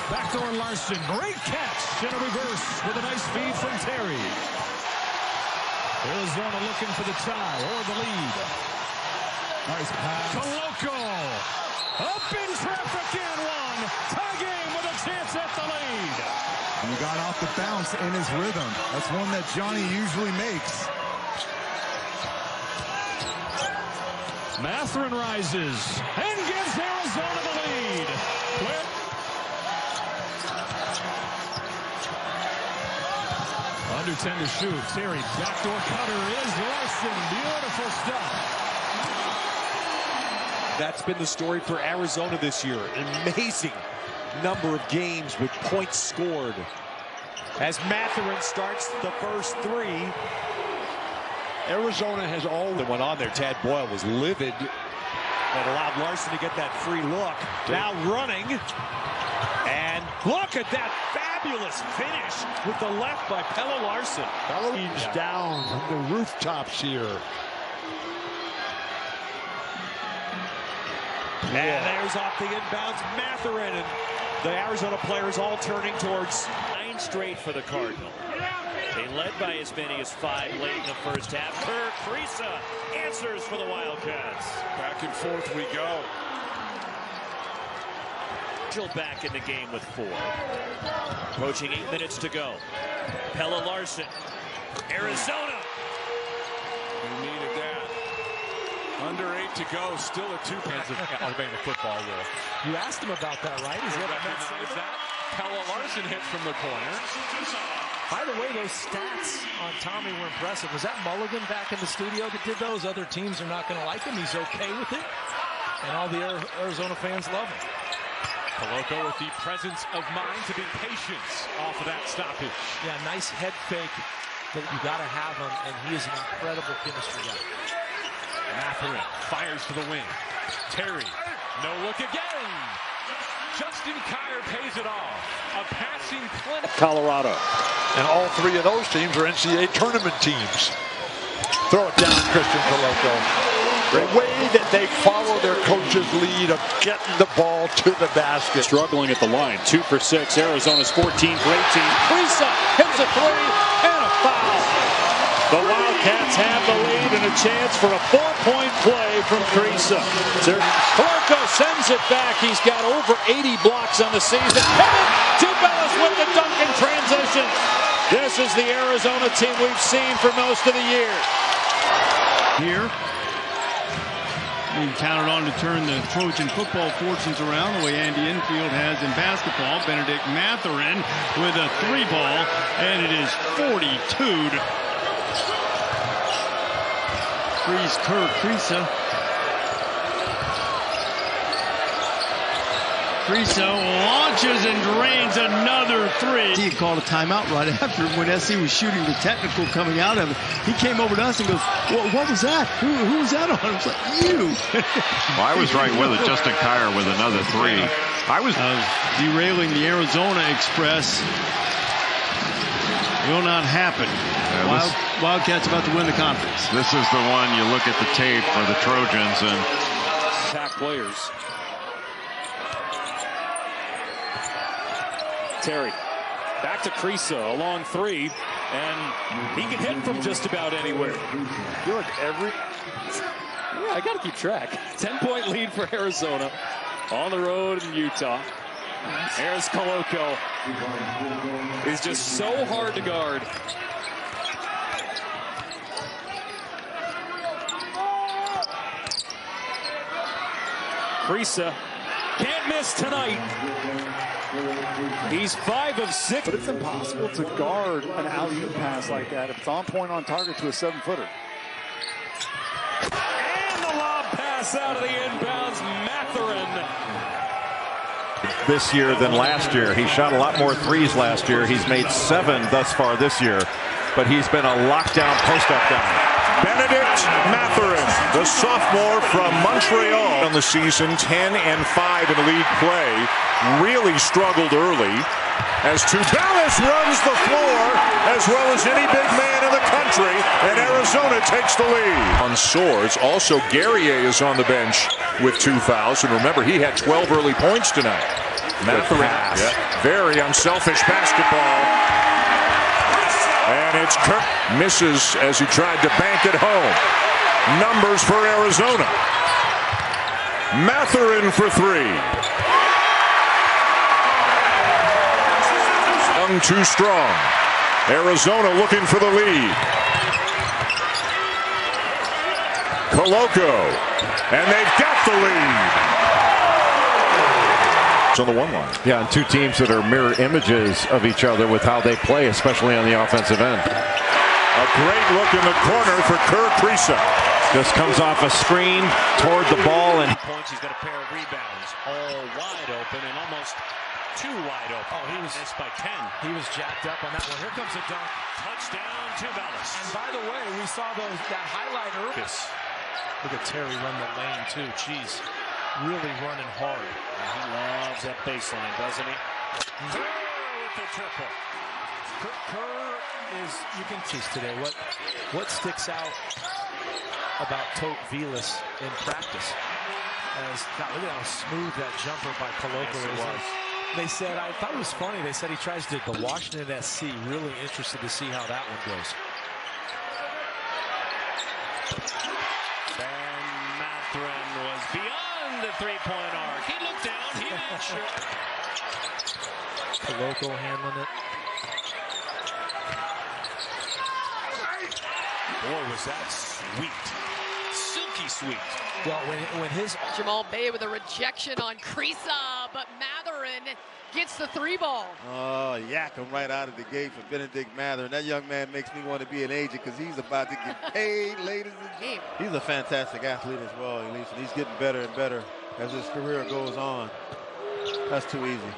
Speaker 18: Backdoor Larson, great catch in a reverse with a nice feed from Terry. Arizona looking for the tie or the lead.
Speaker 1: Nice pass.
Speaker 18: Koloko up in traffic and one. Tie game with a chance at the lead.
Speaker 1: And he got off the bounce in his rhythm. That's one that Johnny usually makes.
Speaker 18: Mathurin rises and gives Arizona the lead. Under 10 to shoot. Terry, backdoor cutter is Larson. Beautiful stuff.
Speaker 19: That's been the story for Arizona this year. Amazing number of games with points scored. As Mathurin starts the first three.
Speaker 3: Arizona has all
Speaker 19: that went on there. Tad Boyle was livid. That allowed Larson to get that free look. Now running. And look at that fabulous finish with the left by Pelle Larson.
Speaker 3: He's down from the rooftops here.
Speaker 19: And there's off the inbounds Mathurin, and the Arizona players all turning towards
Speaker 4: 9 straight for the Cardinal. They led by as many as 5 late in the first half. Krisa answers for the Wildcats.
Speaker 5: Back and forth we go.
Speaker 4: Still back in the game with 4. Approaching 8 minutes to go. Pelle Larson, Arizona.
Speaker 5: We needed that. Under 8 to go, still a 2-pass of Alabama football will.
Speaker 19: You asked him about that, right? Is that
Speaker 5: recognize that? Pelle Larson hit from the corner.
Speaker 26: By the way, those stats on Tommy were impressive. Was that Mulligan back in the studio that did those? Other teams are not going to like him. He's okay with it. And all the Arizona fans love him.
Speaker 6: Koloko with the presence of mind to be patient off of that stoppage.
Speaker 26: Yeah, nice head fake that you got to have him, and he is an incredible chemistry guy.
Speaker 6: Mathurin fires to the wing. Terry, no look again. Justin Kier pays it off. A passing clinic.
Speaker 3: Colorado. And all 3 of those teams are NCAA tournament teams. Throw it down, Christian Koloko. The way that they follow their coach's lead of getting the ball to the basket.
Speaker 7: Struggling at the line. 2 for 6. Arizona's 14 for 18. Krisa hits a 3 and a foul. The Wildcats have the lead and a chance for a 4-point play from Krisa. Koloko sends it back. He's got over 80 blocks on the season. Tubelis with the dunk in transition. This is the Arizona team we've seen for most of the year.
Speaker 2: Here, being counted on to turn the Trojan football fortunes around the way Andy Enfield has in basketball. Benedict Mathurin with a 3-ball, and it is 42 to Krisa. Krisa launches and drains another 3. He called a timeout right after when SC was shooting the technical coming out of it. He came over to us and goes, what was that? Who was that on? I was like, you.
Speaker 11: Well, I was right with it. Justin Kier with another 3. I was
Speaker 2: derailing the Arizona Express. Will not happen. Wildcats about to win the conference.
Speaker 11: This is the one you look at the tape for the Trojans and
Speaker 24: attack players.
Speaker 21: Terry back to Krisa, a long three, and he can hit from just about anywhere. I feel like I got to keep track. 10-point lead for Arizona on the road in Utah. There's Koloko. He's just so hard to guard. Krisa can't miss tonight. He's 5 of 6.
Speaker 8: But it's impossible to guard an alley-oop pass like that if it's on point on target to a 7-footer.
Speaker 21: And the lob pass out of the inbounds. Mathurin.
Speaker 11: This year than last year. He shot a lot more threes last year. He's made 7 thus far this year, but he's been a lockdown post-up guy.
Speaker 10: Benedict Mathurin, the sophomore from Montreal on the season, 10 and 5 in league play, really struggled early as Dalen runs the floor as well as any big man in the country, and Arizona takes the lead. On Swords, also Guerrier is on the bench with 2 fouls, and remember he had 12 early points tonight. Mathurin, very unselfish basketball. And it's Kirk misses as he tried to bank it home. Numbers for Arizona. Mathurin for 3. Young too strong. Arizona looking for the lead. Koloko. And they've got the lead. On the 1 line.
Speaker 11: Yeah, and 2 teams that are mirror images of each other with how they play, especially on the offensive end.
Speaker 10: A great look in the corner for Krisa.
Speaker 11: Just comes off a screen toward the ball and
Speaker 4: points. He's got a pair of rebounds, all wide open and almost too wide open.
Speaker 26: Oh, he was
Speaker 4: missed by 10.
Speaker 26: He was jacked up on that one. Here comes a dunk.
Speaker 4: Touchdown to Bellis.
Speaker 26: And by the way, we saw that highlight earlier. Look at Terry run the lane too. Jeez. Really running hard.
Speaker 4: He loves that baseline, doesn't he? Kerr with the triple.
Speaker 26: Kerr is, you can tease today. What sticks out about Tote Vilas in practice? God, look at how smooth that jumper by Koloko was. They said, I thought it was funny. They said he tries to the Washington SC. Really interested to see how that one goes.
Speaker 4: Ben Mathurin was beyond the 3-point arc. He looked down. He not sure.
Speaker 26: Koloko handling it.
Speaker 4: Boy, was that sweet. Silky sweet.
Speaker 26: Well, when his
Speaker 12: Jamal Bay with a rejection on Krisa, but Mathurin gets the 3 ball.
Speaker 13: Yak him right out of the gate for Benedict Mathurin. That young man makes me want to be an agent because he's about to get paid late in the game. He's a fantastic athlete as well, Elise, and he's getting better and better as his career goes on. That's too easy.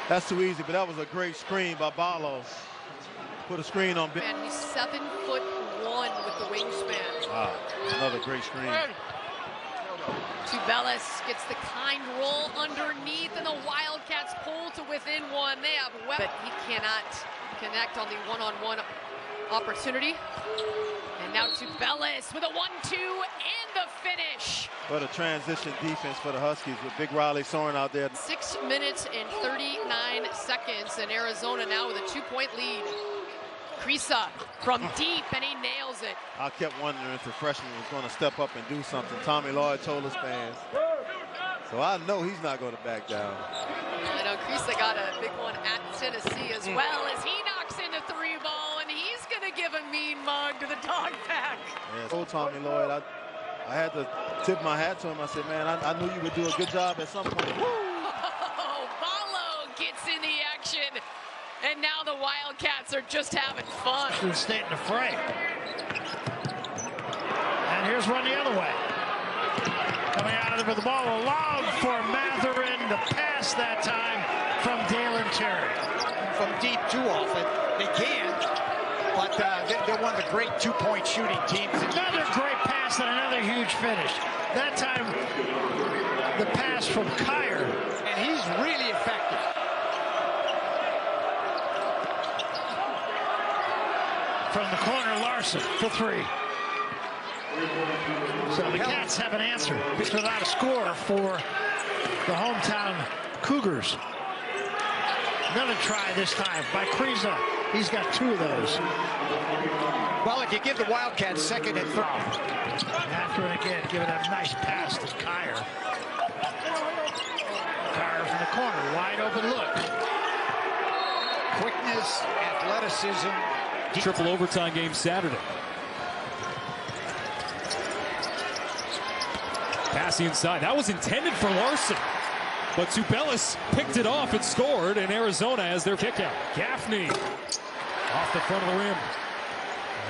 Speaker 13: That's too easy, but that was a great screen by Ballo. Put a screen on.
Speaker 12: Man, he's 7'1" with the wingspan.
Speaker 13: Wow, another great screen.
Speaker 12: Bellis gets the kind roll underneath, and the Wildcats pull to within 1. They have weapons, but he cannot connect on the one-on-one opportunity. And now to Bellis with a 1-2 and the finish.
Speaker 13: What a transition defense for the Huskies with Big Riley Soren out there.
Speaker 12: 6 minutes and 39 seconds, and Arizona now with a 2-point lead. Krisa from deep, and he nails it.
Speaker 13: I kept wondering if the freshman was going to step up and do something. Tommy Lloyd told his fans. So I know he's not going to back down.
Speaker 12: I know Krisa got a big one at Tennessee as well, as he knocks in the 3 ball, and he's going to give a mean mug to the dog pack.
Speaker 13: Yeah, told Tommy Lloyd, I had to tip my hat to him. I said, man, I knew you would do a good job at some point.
Speaker 12: Oh, Ballo gets in the action. And now the Wildcats are just having fun.
Speaker 14: Stay in the fray. And here's one the other way. Coming out of there with the ball. Allowed for Mathurin. The pass that time from Dalen Terry.
Speaker 15: From deep too often. They can. But they're one of the great 2-point shooting teams.
Speaker 14: Another great pass and another huge finish. That time, the pass from Kyer.
Speaker 15: And he's really effective.
Speaker 14: From the corner, Larson for 3. So the Cats have an answer. It's without a score for the hometown Cougars. Another try this time by Kriisa. He's got 2 of those.
Speaker 15: Well, if you give the Wildcats second and third.
Speaker 14: Mathurin again giving a nice pass to Kyer. Kyer from the corner, wide open look.
Speaker 15: Quickness, athleticism.
Speaker 21: Triple overtime game Saturday. Pass inside. That was intended for Larson. But Tubelis picked it off and scored, and Arizona has their kickout. Gaffney off the front of the rim.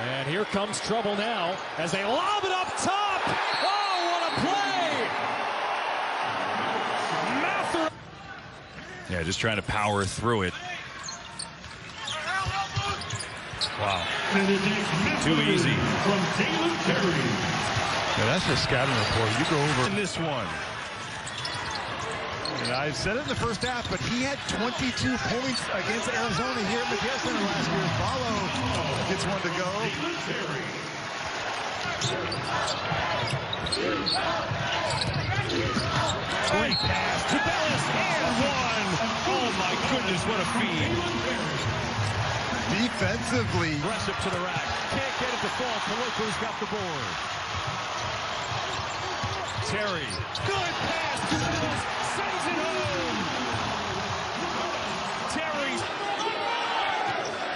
Speaker 21: And here comes trouble now as they lob it up top. Oh, what a play! Mathurin.
Speaker 7: Yeah, just trying to power through it. Wow. Too easy.
Speaker 1: From Dalen Terry. Yeah, that's the scouting report. You go over
Speaker 7: in this one.
Speaker 1: And I said it in the first half, but he had 22 points against Arizona here at McGill Center last year. Follow gets one to go.
Speaker 2: Great pass. Tubelis and 1. Oh my goodness, what a feed.
Speaker 1: Defensively.
Speaker 2: Aggressive to the rack. Can't get it to fall. Coloco's got the board. Terry. Good pass. Tubelis sends it home. Terry.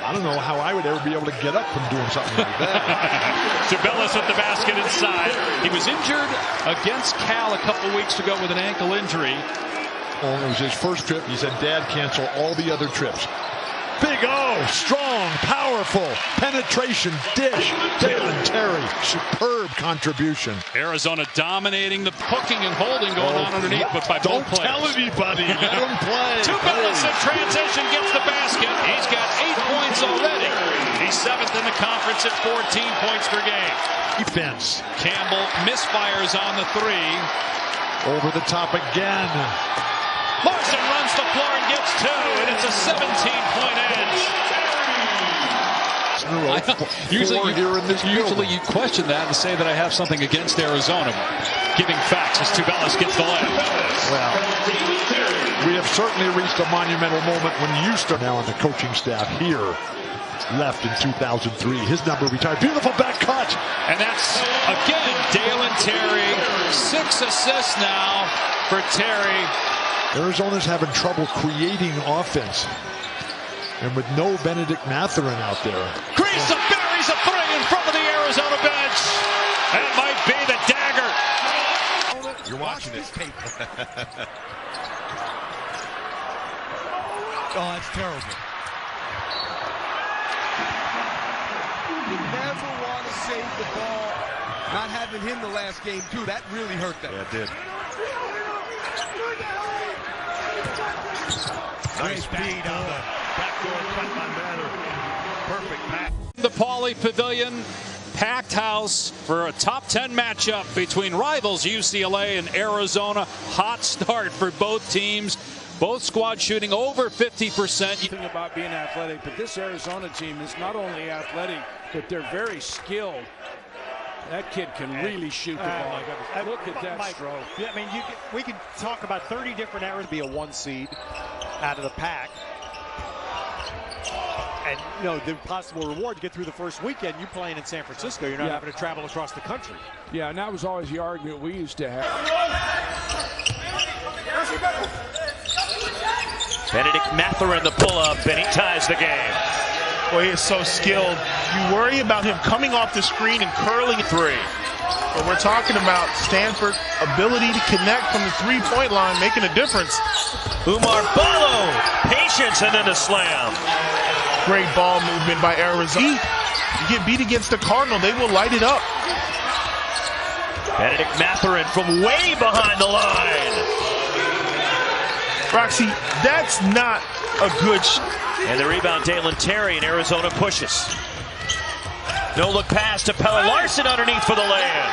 Speaker 8: I don't know how I would ever be able to get up from doing something like that.
Speaker 7: Tubelis at the basket inside. He was injured against Cal a couple weeks ago with an ankle injury.
Speaker 8: It was his first trip. He said, Dad, cancel all the other trips. Big O, strong, powerful, penetration, dish. Dalen Terry, superb contribution.
Speaker 7: Arizona dominating the hooking and holding going on underneath, but by both players.
Speaker 8: Don't tell anybody. Let him play.
Speaker 7: Tubelis in transition gets the basket. He's got 8 points already. He's 7th in the conference at 14 points per game.
Speaker 8: Defense.
Speaker 7: Campbell misfires on the 3.
Speaker 8: Over the top again.
Speaker 7: Larson runs the floor and gets 2, and it's a 17-point edge. Usually you question that and say that I have something against Arizona. Giving facts as Tubelis gets the layup.
Speaker 8: Well, we have certainly reached a monumental moment when Houston, now on the coaching staff here, left in 2003. His number retired. Beautiful back cut.
Speaker 7: And that's, again, Dalen Terry. 6 assists now for Terry.
Speaker 8: Arizona's having trouble creating offense. And with no Benedict Mathurin out there.
Speaker 7: Kriisa buries a 3 in front of the Arizona bench. That might be the dagger.
Speaker 1: You're watching this tape.
Speaker 15: Oh, that's terrible. You never want to save the ball. Not having him the last game, too. That really hurt them.
Speaker 1: Yeah, it did.
Speaker 14: Nice feed on the backdoor cut by Mathurin. Perfect pass.
Speaker 7: The Pauley Pavilion, packed house for a top 10 matchup between rivals UCLA and Arizona. Hot start for both teams. Both squads shooting over 50%.
Speaker 5: Thing about being athletic, but this Arizona team is not only athletic, but they're very skilled. That kid can really shoot the ball. Look at that stroke.
Speaker 19: Yeah, I mean, we can talk about 30 different areas to be a 1 seed out of the pack. And, you know, the possible reward to get through the first weekend, you playing in San Francisco, you're not having to travel across the country.
Speaker 5: Yeah, and that was always the argument we used to have.
Speaker 4: Benedict Mathurin the pull-up, and he ties the game.
Speaker 9: Well, he is so skilled. You worry about him coming off the screen and curling 3. But we're talking about Stanford's ability to connect from the three-point line, making a difference.
Speaker 4: Umar Ballo, patience, and then the slam.
Speaker 9: Great ball movement by Arizona. You get beat against the Cardinal, they will light it up.
Speaker 4: Benedict Mathurin from way behind the line.
Speaker 9: Roxy, that's not a good
Speaker 4: And the rebound, Dalen Terry, and Arizona pushes. No-look pass to Pelle Larson underneath for the lay-in.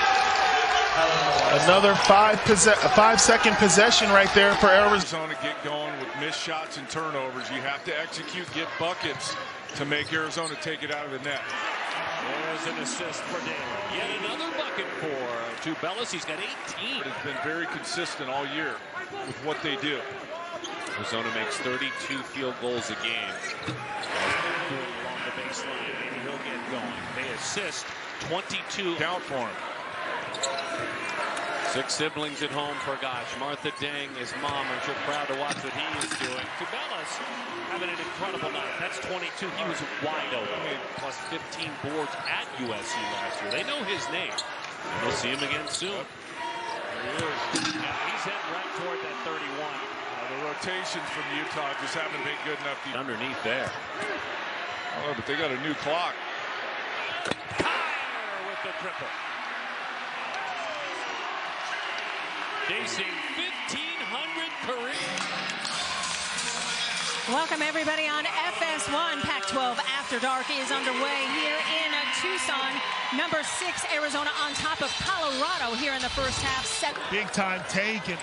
Speaker 9: Another 5-second possession right there for Arizona.
Speaker 5: Get going with missed shots and turnovers. You have to execute, get buckets to make Arizona take it out of the net.
Speaker 4: There's an assist for Dalen. Yet another bucket for Tubelis. He's got 18.
Speaker 5: But it's been very consistent all year with what they do.
Speaker 6: Arizona makes 32 field goals a game. Along the baseline, maybe he'll get going. They assist 22.
Speaker 5: Count for him.
Speaker 6: 6 siblings at home for Gosh. Martha Dang, his mom, I'm sure proud to watch what he is doing. Tubelis having an incredible night. That's 22. He was wide open. Plus 15 boards at USC last year. They know his name. And we'll see him again soon.
Speaker 5: There he is.
Speaker 6: Yeah, he's heading right toward that 31.
Speaker 5: The rotations from Utah just haven't been good enough to
Speaker 6: underneath there.
Speaker 5: Oh, but they got a new clock.
Speaker 6: Fire with the triple. Chasing 1,500 careers.
Speaker 16: Welcome everybody on FS1. Pac-12 After Dark is underway here in Tucson. Number 6 Arizona on top of Colorado here in the first half.
Speaker 9: Big time take, and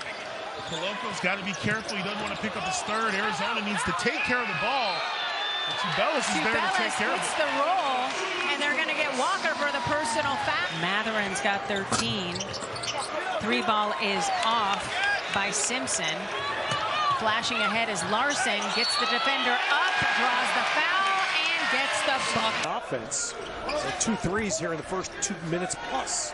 Speaker 9: Coloco's got to be careful. He doesn't want to pick up his third. Arizona needs to take care of the ball. And Tubelis is there to take care of it.
Speaker 16: Gets the roll, and they're going to get Walker for the personal foul. Matherin's got 13. 3 ball is off by Simpson. Flashing ahead as Larson gets the defender up, draws the foul, and gets the buck.
Speaker 19: Offense. So 2 threes here in the first 2 minutes plus.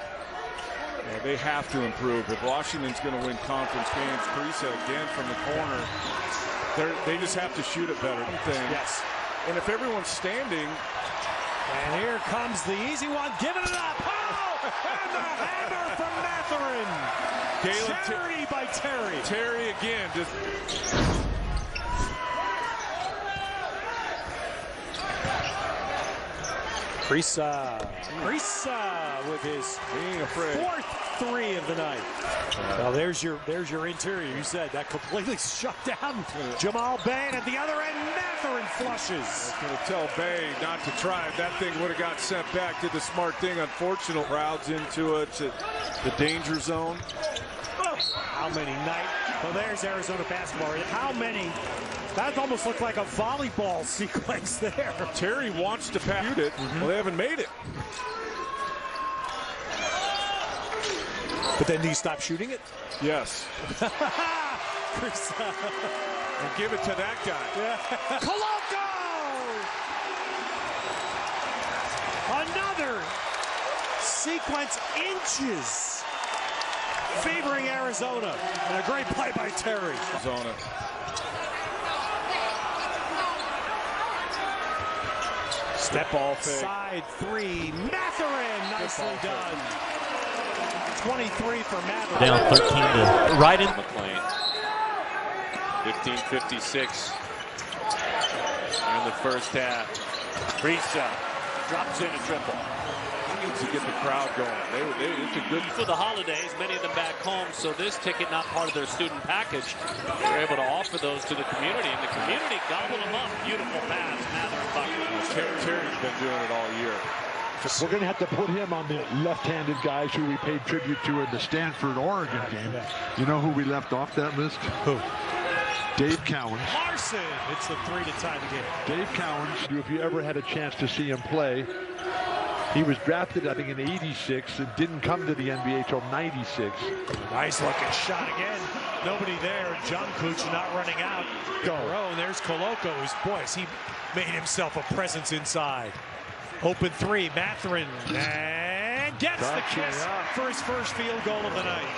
Speaker 5: Yeah, they have to improve. If Washington's going to win conference games, Teresa again from the corner. They just have to shoot it better.
Speaker 19: Yes.
Speaker 5: And if everyone's standing.
Speaker 19: And here comes the easy one, giving it up. Oh! And the hammer from Matherin. Charity by Terry.
Speaker 5: Terry again. Just. Krisa
Speaker 19: with his
Speaker 5: being afraid.
Speaker 19: 4th 3 of the night. Now there's your interior. You said that completely shut down Jamal Bain at the other end. Matherin flushes.
Speaker 5: I'm going to tell Bay not to try it. That thing would have got sent back. Did the smart thing. Unfortunate. Crowds into it. To the danger zone.
Speaker 19: How many nights? Well, there's Arizona basketball. How many? That almost looked like a volleyball sequence there.
Speaker 5: Terry wants to shoot it. Well, they haven't made it.
Speaker 19: But then do you stop shooting it?
Speaker 5: Yes. And give it to that guy.
Speaker 19: Yeah. Coloco! Another sequence inches favoring Arizona. And a great play by Terry.
Speaker 5: Arizona.
Speaker 19: Step ball fake. Side 3. Matherin. Nicely done. 23 for Matherin.
Speaker 17: Down 13 to right in.
Speaker 6: McLean. 15:56 in the first half. Krisa drops in a triple.
Speaker 5: He needs to get the crowd going. It's a good
Speaker 6: for the holidays. Many of them back home. So this ticket not part of their student package. They're able to offer those to the community, and the community gobbled them up. Beautiful pass, Matherin bucket.
Speaker 5: Terry's been doing it all year.
Speaker 8: We're going to have to put him on the left-handed guys who we paid tribute to in the Stanford-Oregon game. You know who we left off that list? Who? Dave Cowens.
Speaker 19: Larson. It's the 3 to tie the game.
Speaker 8: Dave Cowens, if you ever had a chance to see him play, he was drafted, I think, in '86 and didn't come to the NBA till '96.
Speaker 19: Nice looking shot again. Nobody there. John Cooch not running out. Go. And there's Coloco, who's, boys, he made himself a presence inside. Open 3, Matherin, and gets the kiss for his first field goal of the night.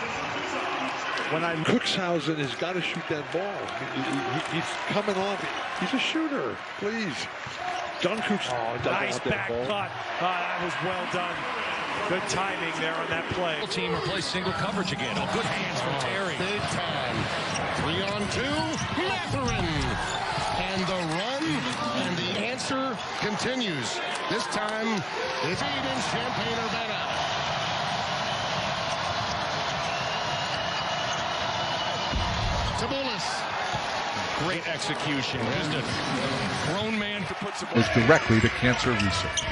Speaker 8: Cookshausen has got to shoot that ball. He's coming off. He's a shooter. Please. John Cooch.
Speaker 19: Nice back cut. That was well done. Good timing there on that play.
Speaker 18: Team replace single coverage again. Oh, good hands from Terry.
Speaker 17: Big time. 3-on-2. Matherin. And the run, and the answer continues. This time, it's 8 in Champaign-Urbana. Tubelis.
Speaker 18: Great execution. Just a grown man to put some.
Speaker 20: Is directly to cancer research.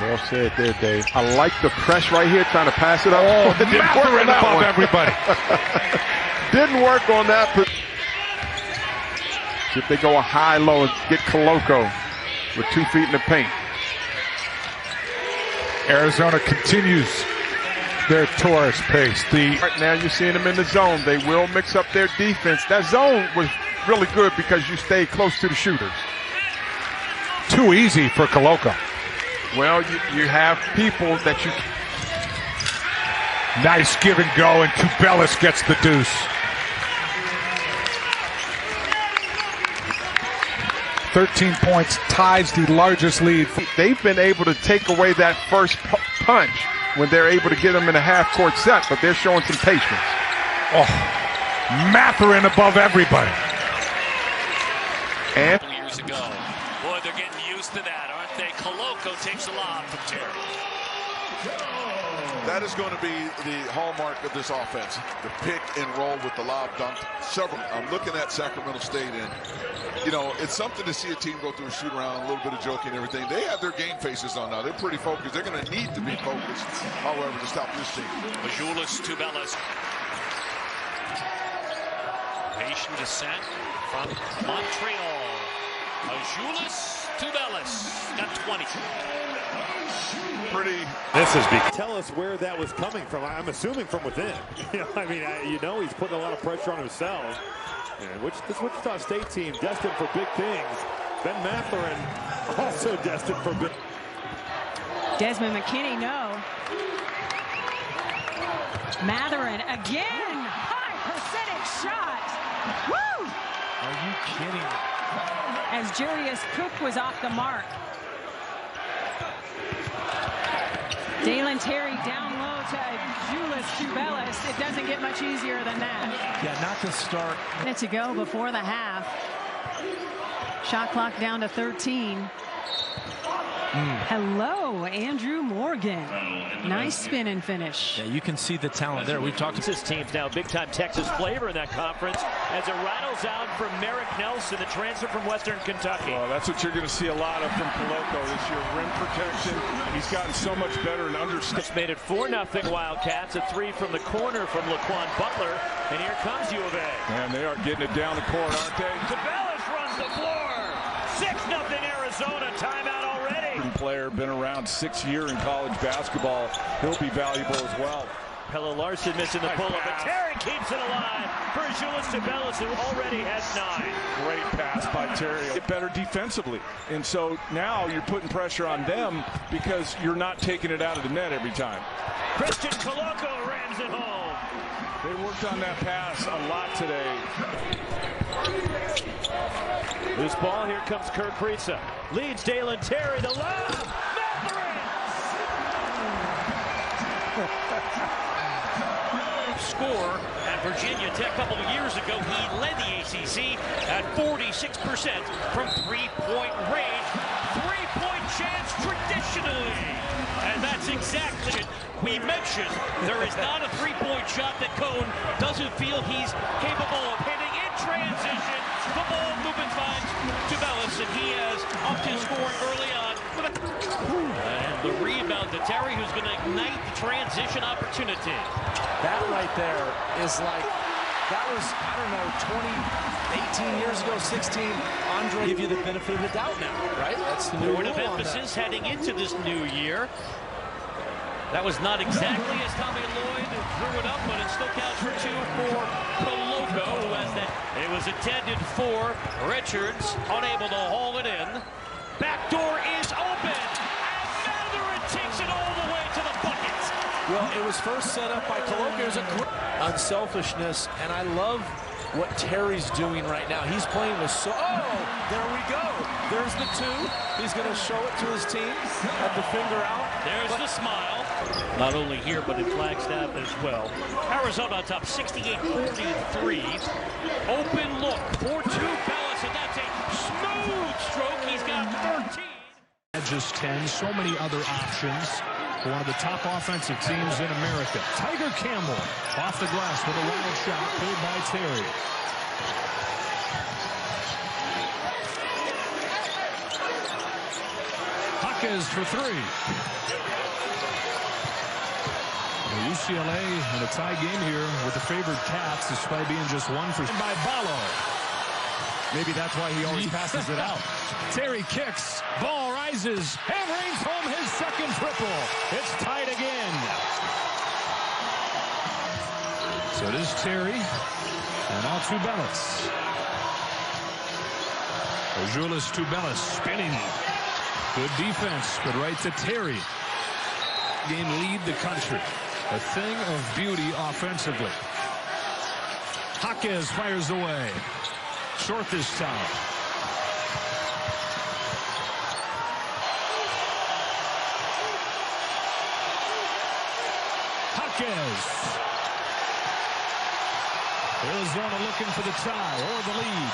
Speaker 20: Well said there, Dave. I like the press right here, trying to pass it up. Oh, it didn't work on that one. Everybody. Didn't work on that. See if they go a high-low and get Coloco with 2 feet in the paint. Arizona continues their tourist pace. Right now you're seeing them in the zone. They will mix up their defense. That zone was really good because you stayed close to the shooters.
Speaker 8: Too easy for Koloko.
Speaker 20: Well, you have people that you...
Speaker 8: Nice give and go, and Tubelis gets the deuce. $13 points, ties the largest lead.
Speaker 20: They've been able to take away that first punch when they're able to get them in a half-court set, but they're showing some patience.
Speaker 8: Oh, Mathurin above everybody.
Speaker 20: And
Speaker 4: years ago. Boy, they're getting used to that, aren't they? Koloko takes a lob from Terry.
Speaker 3: That is going to be the hallmark of this offense. The pick and roll with the lob dunk. I'm looking at Sacramento State, and, you know, it's something to see a team go through a shoot around, a little bit of joking and everything. They have their game faces on now. They're pretty focused. They're going to need to be focused, however, to stop this team.
Speaker 4: Majulis, Tubelis. Patient descent from Montreal. Majulis, Tubelis. Got 20.
Speaker 19: This is big. Tell us where that was coming from. I'm assuming from within. He's putting a lot of pressure on himself. And this Wichita State team destined for big things. Ben Mathurin also destined for big.
Speaker 16: Desmond McKinney, no. Mathurin again. High percentage shot. Woo!
Speaker 26: Are you kidding?
Speaker 16: As Julius Cook was off the mark. Dalen Terry down low to Julius Tubelis. It doesn't get much easier than that.
Speaker 26: Yeah, not to start.
Speaker 16: Minute to go before the half. Shot clock down to 13. Hello, Andrew Morgan. Nice spin and finish.
Speaker 26: Yeah, you can see the talent there. We've talked to
Speaker 4: this team's now big-time Texas flavor in that conference as it rattles out from Merrick Nelson, the transfer from Western Kentucky.
Speaker 5: Well, that's what you're going to see a lot of from Koloko this year. Rim protection. He's gotten so much better and understands.
Speaker 4: Made it 4-0 Wildcats. A three from the corner from Laquan Butler. And here comes U of A.
Speaker 5: And they are getting it down the court, aren't they?
Speaker 4: Tubelis runs the floor. 6-0 Arizona. Timeout already.
Speaker 5: Player, been around 6 years in college basketball. He'll be valuable as well.
Speaker 4: Pelle Larsson missing the pull-up, but Terry keeps it alive for Julius Tubelis, who already has 9.
Speaker 5: Great pass by Terry. Get better defensively. And so now you're putting pressure on them because you're not taking it out of the net every time.
Speaker 4: Christian Koloko rams it home.
Speaker 5: They worked on that pass a lot today.
Speaker 4: Loose ball, here comes Kerr Kriisa. Leads Dalen Terry, the lob! Score at Virginia Tech a couple of years ago. He led the ACC at 46% from three-point range. Three-point chance traditionally. And that's exactly it. We mentioned there is not a three-point shot that Cone doesn't feel he's capable of hitting in transition. The ball movement finds Tubelis, and he has upped his scoring early on. And the rebound to Terry, who's going to ignite the transition opportunity.
Speaker 26: That right there is like, that was, I don't know, 18 years ago, 16. Andre give you the benefit of the doubt now, right? That's the new
Speaker 4: point of emphasis heading into this new year. That was not exactly as Tommy Lloyd drew it up, but it still counts for 2 for Koloko, who has that. It was intended for Richards, unable to haul it in. Back door is open, and Mathurin takes it all the way to the bucket.
Speaker 26: Well, it was first set up by Koloko. It was a great unselfishness, and I love what Terry's doing right now. He's playing with there we go. There's the 2. He's going to show it to his team. Have the finger out.
Speaker 4: There's the smile. Not only here, but in Flagstaff as well. Arizona on top, 68-43. Open look for Tubelis, and that's a smooth stroke. He's got 13.
Speaker 18: Just 10. So many other options. One of the top offensive teams in America. Tiger Campbell off the glass with a wild shot pulled by Terry. Hawkins for 3. UCLA in a tie game here with the favored Cats, despite being just 1 for by Ballo. Maybe that's why he always passes it out. Terry kicks, ball rises, and rings home his second triple. It's tied again. So it is Terry. And now Tubelis. Julius Tubelis spinning. Good defense, but right to Terry. Game lead the country. A thing of beauty offensively. Jaquez fires away. Short this time. Jaquez. Arizona looking for the tie or the lead.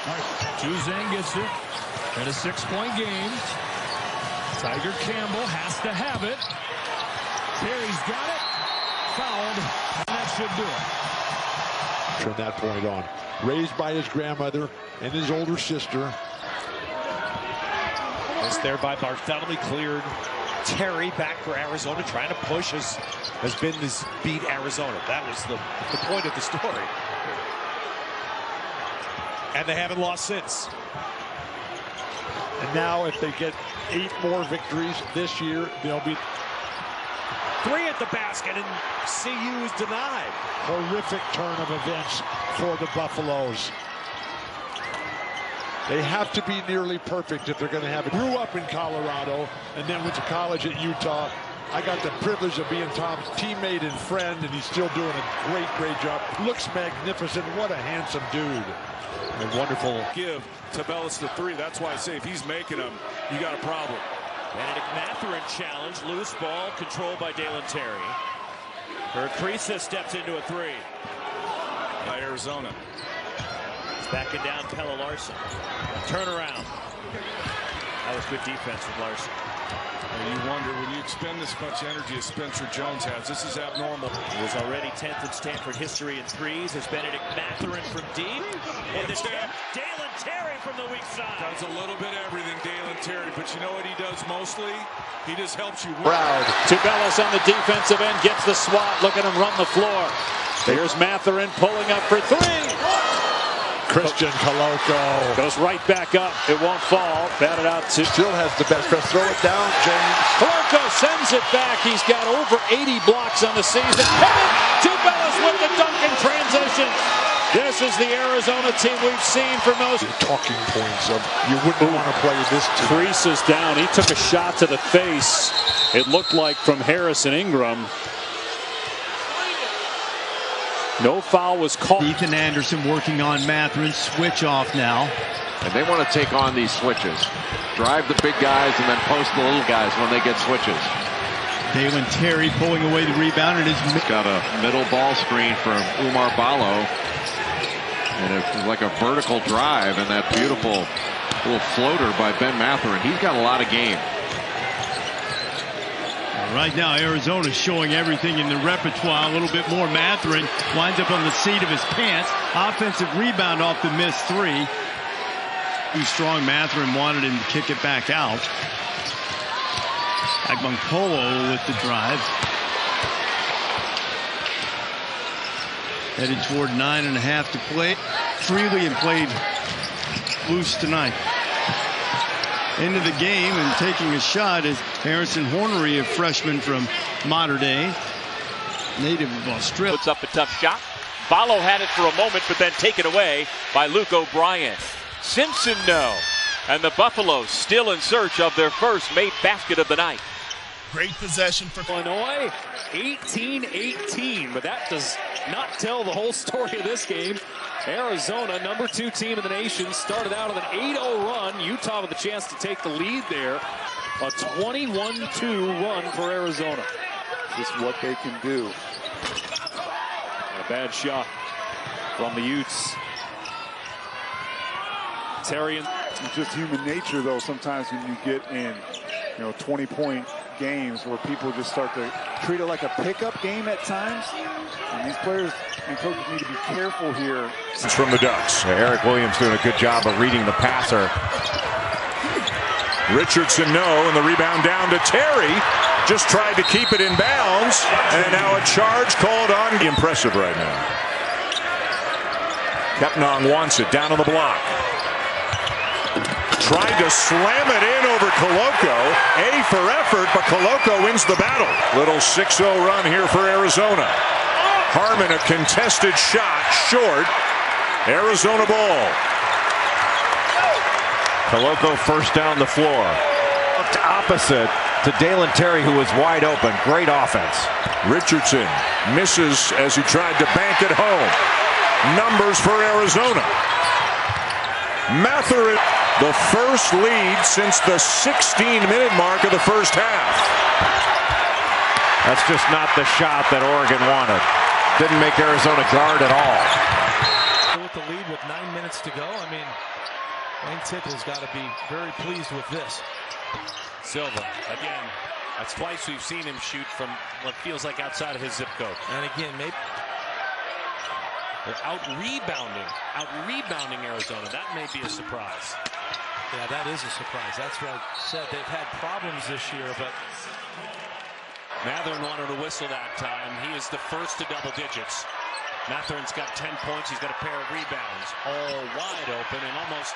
Speaker 18: All right, Juzang gets it. And a 6-point game. Tiger Campbell has to have it. Terry's got it. Fouled. And that should do it.
Speaker 8: From that point on. Raised by his grandmother and his older sister.
Speaker 19: Missed there by Bartholomew, cleared. Terry back for Arizona, trying to push has been this beat Arizona. That was the point of the story. And they haven't lost since.
Speaker 8: And now if they get 8 more victories this year, they'll be
Speaker 19: 3 at the basket, and CU is denied.
Speaker 8: Horrific turn of events for the Buffaloes. They have to be nearly perfect if they're going to have it. Grew up in Colorado and then went to college at Utah. I got the privilege of being Tom's teammate and friend, and he's still doing a great job. Looks magnificent. What a handsome dude.
Speaker 5: And wonderful give Tubelis the 3. That's why I say if he's making them, you got a problem.
Speaker 4: Benedict Mathurin challenge. Loose ball controlled by Dalen Terry. Urquiza steps into a 3.
Speaker 5: By Arizona.
Speaker 4: Backing down Pelle Larsson. Turnaround. That was good defense from Larsson.
Speaker 5: And you wonder, when you expend this much energy as Spencer Jones has, this is abnormal.
Speaker 4: He was already 10th in Stanford history in threes as Benedict Mathurin from deep. And the Dalen Terry from the weak side.
Speaker 5: Does a little bit of everything, Dalen Terry, but you know what he does mostly? He just helps you win.
Speaker 7: Proud. Tubelis on the defensive end gets the swat. Look at him run the floor. Here's Mathurin pulling up for 3.
Speaker 8: Christian Coloco
Speaker 7: goes right back up. It won't fall. Batted out to.
Speaker 8: Still has the best press. Throw it down, James.
Speaker 7: Coloco sends it back. He's got over 80 blocks on the season. Tubelis with the dunk in transition. This is the Arizona team we've seen for most.
Speaker 8: Talking points of you wouldn't want to play this team.
Speaker 7: Crease is down. He took a shot to the face. It looked like from Harrison Ingram. No foul was called.
Speaker 2: Ethan Anderson working on Mathurin. Switch off now.
Speaker 10: And they want to take on these switches. Drive the big guys and then post the little guys when they get switches.
Speaker 2: Dalen Terry pulling away the rebound. And
Speaker 10: he's got a middle ball screen from Umar Ballo. And it's like a vertical drive and that beautiful little floater by Ben Mathurin. He's got a lot of game.
Speaker 2: Right now, Arizona's showing everything in the repertoire. A little bit more. Mathurin winds up on the seat of his pants. Offensive rebound off the missed 3. Too strong. Mathurin wanted him to kick it back out. Agbankolo with the drive. Headed toward 9.5 to play. Freely and played loose tonight. Into the game and taking a shot is Harrison Hornery, a freshman from Mater Dei, native of Australia.
Speaker 11: Puts up a tough shot. Ballo had it for a moment, but then taken away by Luke O'Brien. Simpson no. And the Buffaloes still in search of their first made basket of the night.
Speaker 9: Great possession for
Speaker 21: Illinois, 18-18, but that does not tell the whole story of this game. Arizona, number 2 team in the nation, started out with an 8-0 run. Utah with a chance to take the lead there. A 21-2 run for Arizona.
Speaker 5: This is what they can do.
Speaker 21: A bad shot from the Utes. Terry.
Speaker 5: It's just human nature, though, sometimes when you get in, 20-point games where people just start to treat it like a pickup game at times. And these players and coaches need to be careful here.
Speaker 22: It's from the Ducks. Eric Williams doing a good job of reading the passer. Richardson no, and the rebound down to Terry. Just tried to keep it in bounds, and now a charge called on. Impressive right now. Kepnong wants it down on the block. Tried to slam it in over Coloco. A for effort, but Coloco wins the battle. Little 6-0 run here for Arizona. Harmon, a contested shot, short. Arizona ball.
Speaker 10: Koloko first down the floor. Looked opposite to Dalen Terry, who was wide open. Great offense.
Speaker 22: Richardson misses as he tried to bank it home. Numbers for Arizona. Mathurin, the first lead since the 16-minute mark of the first half.
Speaker 10: That's just not the shot that Oregon wanted. Didn't make Arizona guard at all.
Speaker 26: With the lead with 9 minutes to go, I mean, Wayne Tipple's got to be very pleased with this.
Speaker 6: Silva, again, that's twice we've seen him shoot from what feels like outside of his zip code.
Speaker 26: And again, maybe
Speaker 6: they're out-rebounding Arizona. That may be a surprise.
Speaker 26: Yeah, that is a surprise. That's what I said. They've had problems this year, but
Speaker 6: Mathurin wanted to whistle that time. He is the first to double digits. Mathurin's got 10 points. He's got a pair of rebounds. All wide open and almost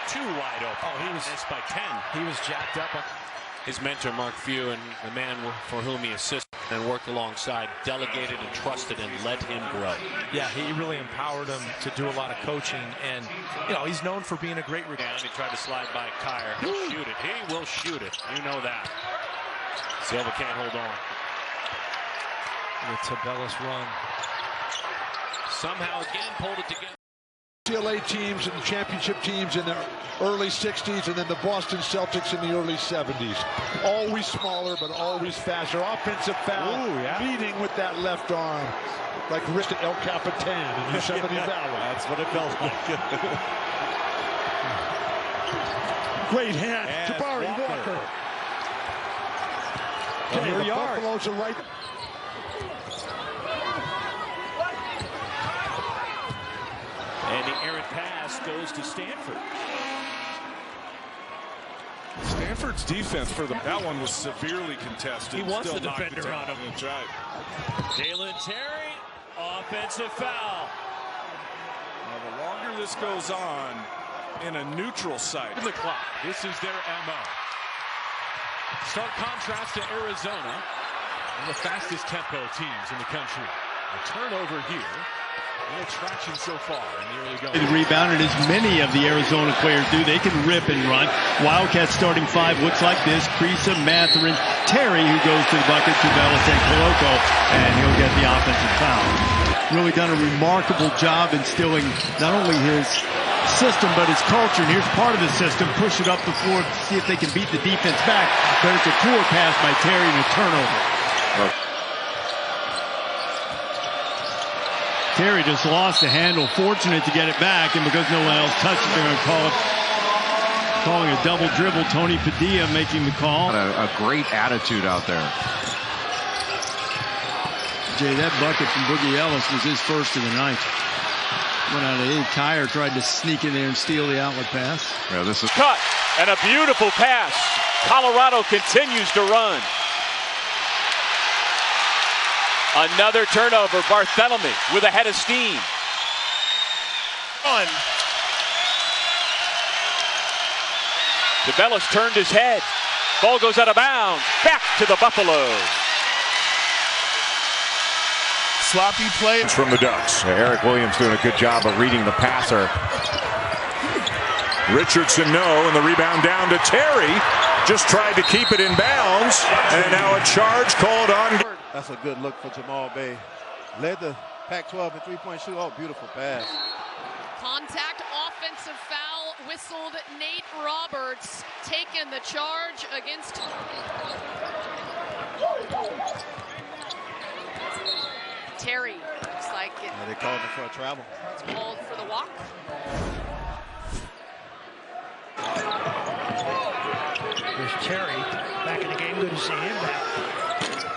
Speaker 6: too wide open.
Speaker 26: Oh, he was
Speaker 6: missed by 10.
Speaker 26: He was jacked up.
Speaker 6: His mentor, Mark Few, and the man for whom he assisted and worked alongside, delegated and trusted and let him grow.
Speaker 26: Yeah, he really empowered him to do a lot of coaching. And, you know, he's known for being a great recruiter.
Speaker 6: And he tried to slide by Kyer. He'll shoot it. He will shoot it. You know that. Silva can't hold on.
Speaker 26: The Tabellus run.
Speaker 6: Somehow again pulled it together.
Speaker 8: UCLA teams and championship teams in the early 60s, and then the Boston Celtics in the early 70s. Always smaller, but always faster. Offensive foul, leading with that left arm, like wrist to El Capitan in Yosemite Valley.
Speaker 19: That's what it felt like.
Speaker 8: Great hand, Jabari Walker.
Speaker 19: Here we are.
Speaker 8: Buffaloes are right.
Speaker 4: And the errant pass goes to Stanford.
Speaker 5: Stanford's defense for that one was severely contested.
Speaker 4: He wants
Speaker 5: Still
Speaker 4: the defender on him.
Speaker 5: That's right.
Speaker 4: Dalen Terry, offensive foul.
Speaker 5: Now, the longer this goes on in a neutral site.
Speaker 18: In the clock. This is their MO. Stark contrast to Arizona, one of the fastest tempo teams in the country. A turnover here. No traction so far in the early going.
Speaker 2: They rebounded as many of the Arizona players do. They can rip and run. Wildcats starting five looks like this. Creasa, Mathurin, Terry, who goes to the bucket, Tubelis, and Koloko, and he'll get the offensive foul. Really done a remarkable job instilling not only his system, but his culture. And here's part of the system. Push it up the floor to see if they can beat the defense back. But it's a poor pass by Terry and a turnover. Terry just lost the handle, fortunate to get it back, and because no one else touched it, they're going to calling a double dribble. Tony Padilla making the call.
Speaker 10: A great attitude out there.
Speaker 2: Jay, that bucket from Boogie Ellis was his first of the night. Went out of eight. Kyer tried to sneak in there and steal the outlet pass.
Speaker 10: Yeah, this is
Speaker 11: cut and a beautiful pass. Colorado continues to run. Another turnover. Barthélemy with a head of steam. Tubelis turned his head. Ball goes out of bounds. Back to the Buffaloes.
Speaker 22: Sloppy play. It's from the Ducks.
Speaker 10: Eric Williams doing a good job of reading the passer.
Speaker 22: Richardson and the rebound down to Terry. Just tried to keep it in bounds. And now a charge called on.
Speaker 12: That's a good look for Jamal Bay. Led the Pac-12 in three-point shoot. Oh, beautiful pass.
Speaker 13: Contact, offensive foul, whistled. Nate Roberts taking the charge against. Terry, looks like it.
Speaker 12: Yeah, they called him for a travel.
Speaker 13: It's called for the walk.
Speaker 14: There's Terry back in the game. Good to see him back.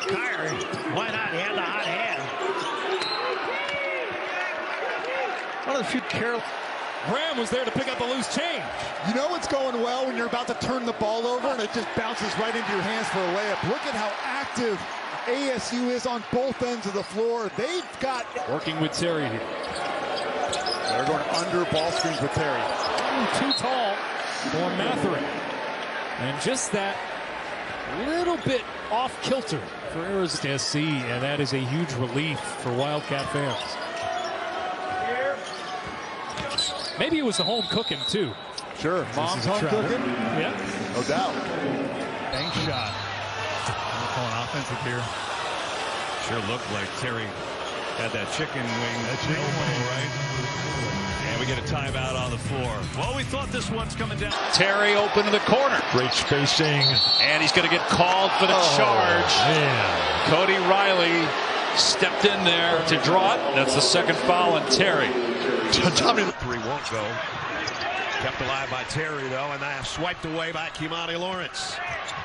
Speaker 14: Kyer, why not? He had the hot hand. One of the few Carol.
Speaker 18: Graham was there to pick up the loose change.
Speaker 1: You know it's going well when you're about to turn the ball over and it just bounces right into your hands for a layup. Look at how active ASU is on both ends of the floor. They've got...
Speaker 18: Working with Terry here.
Speaker 1: They're going under ball screens with Terry.
Speaker 18: Too tall for Mathurin. And just that little bit off kilter for Arizona SC, and that is a huge relief for Wildcat fans. Maybe it was the home cooking, too.
Speaker 1: Sure. Mom's home cooking?
Speaker 18: Yeah.
Speaker 1: No doubt.
Speaker 2: Bank shot. Calling offensive here. Sure looked like Terry had that chicken wing. That chicken wing, right? And we get a timeout on the floor. Well, we thought this one's coming down.
Speaker 7: Terry open to the corner.
Speaker 8: Great spacing.
Speaker 7: And he's going to get called for the charge.
Speaker 8: Man.
Speaker 7: Cody Riley stepped in there to draw it. That's the second foul on Terry.
Speaker 8: Tommy.
Speaker 19: Three won't go. Kept alive by Terry, though, and that swiped away by Kimani Lawrence.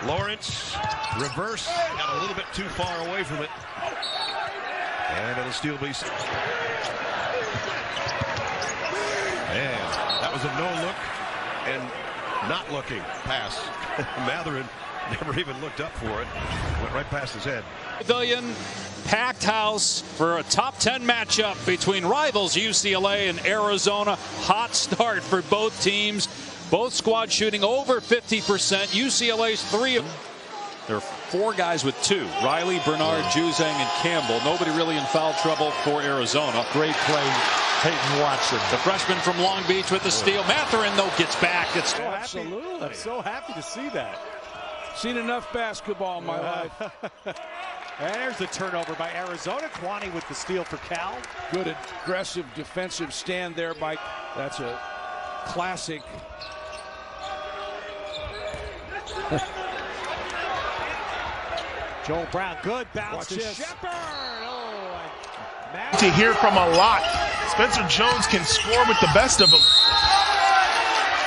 Speaker 19: Lawrence, reverse, got a little bit too far away from it. And it'll still be... And that was a no-look and not looking pass. Matherin never even looked up for it. Went right past his head.
Speaker 7: Pavilion, packed house for a top 10 matchup between rivals UCLA and Arizona. Hot start for both teams. Both squads shooting over 50%. UCLA's 3 of them. There are 4 guys with 2. Riley, Bernard, Juzang, and Campbell. Nobody really in foul trouble for Arizona.
Speaker 8: Great play, Peyton Watson.
Speaker 7: The freshman from Long Beach with the steal. Matherin, though, gets back. It's
Speaker 5: Absolutely. I'm so happy to see that. Seen enough basketball in my life.
Speaker 19: There's the turnover by Arizona. Kwani with the steal for Cal.
Speaker 5: Good aggressive defensive stand there by... That's a classic...
Speaker 19: Joel Brown, good bounce to
Speaker 5: this.
Speaker 19: Shepard.
Speaker 9: To hear from a lot. Spencer Jones can score with the best of them.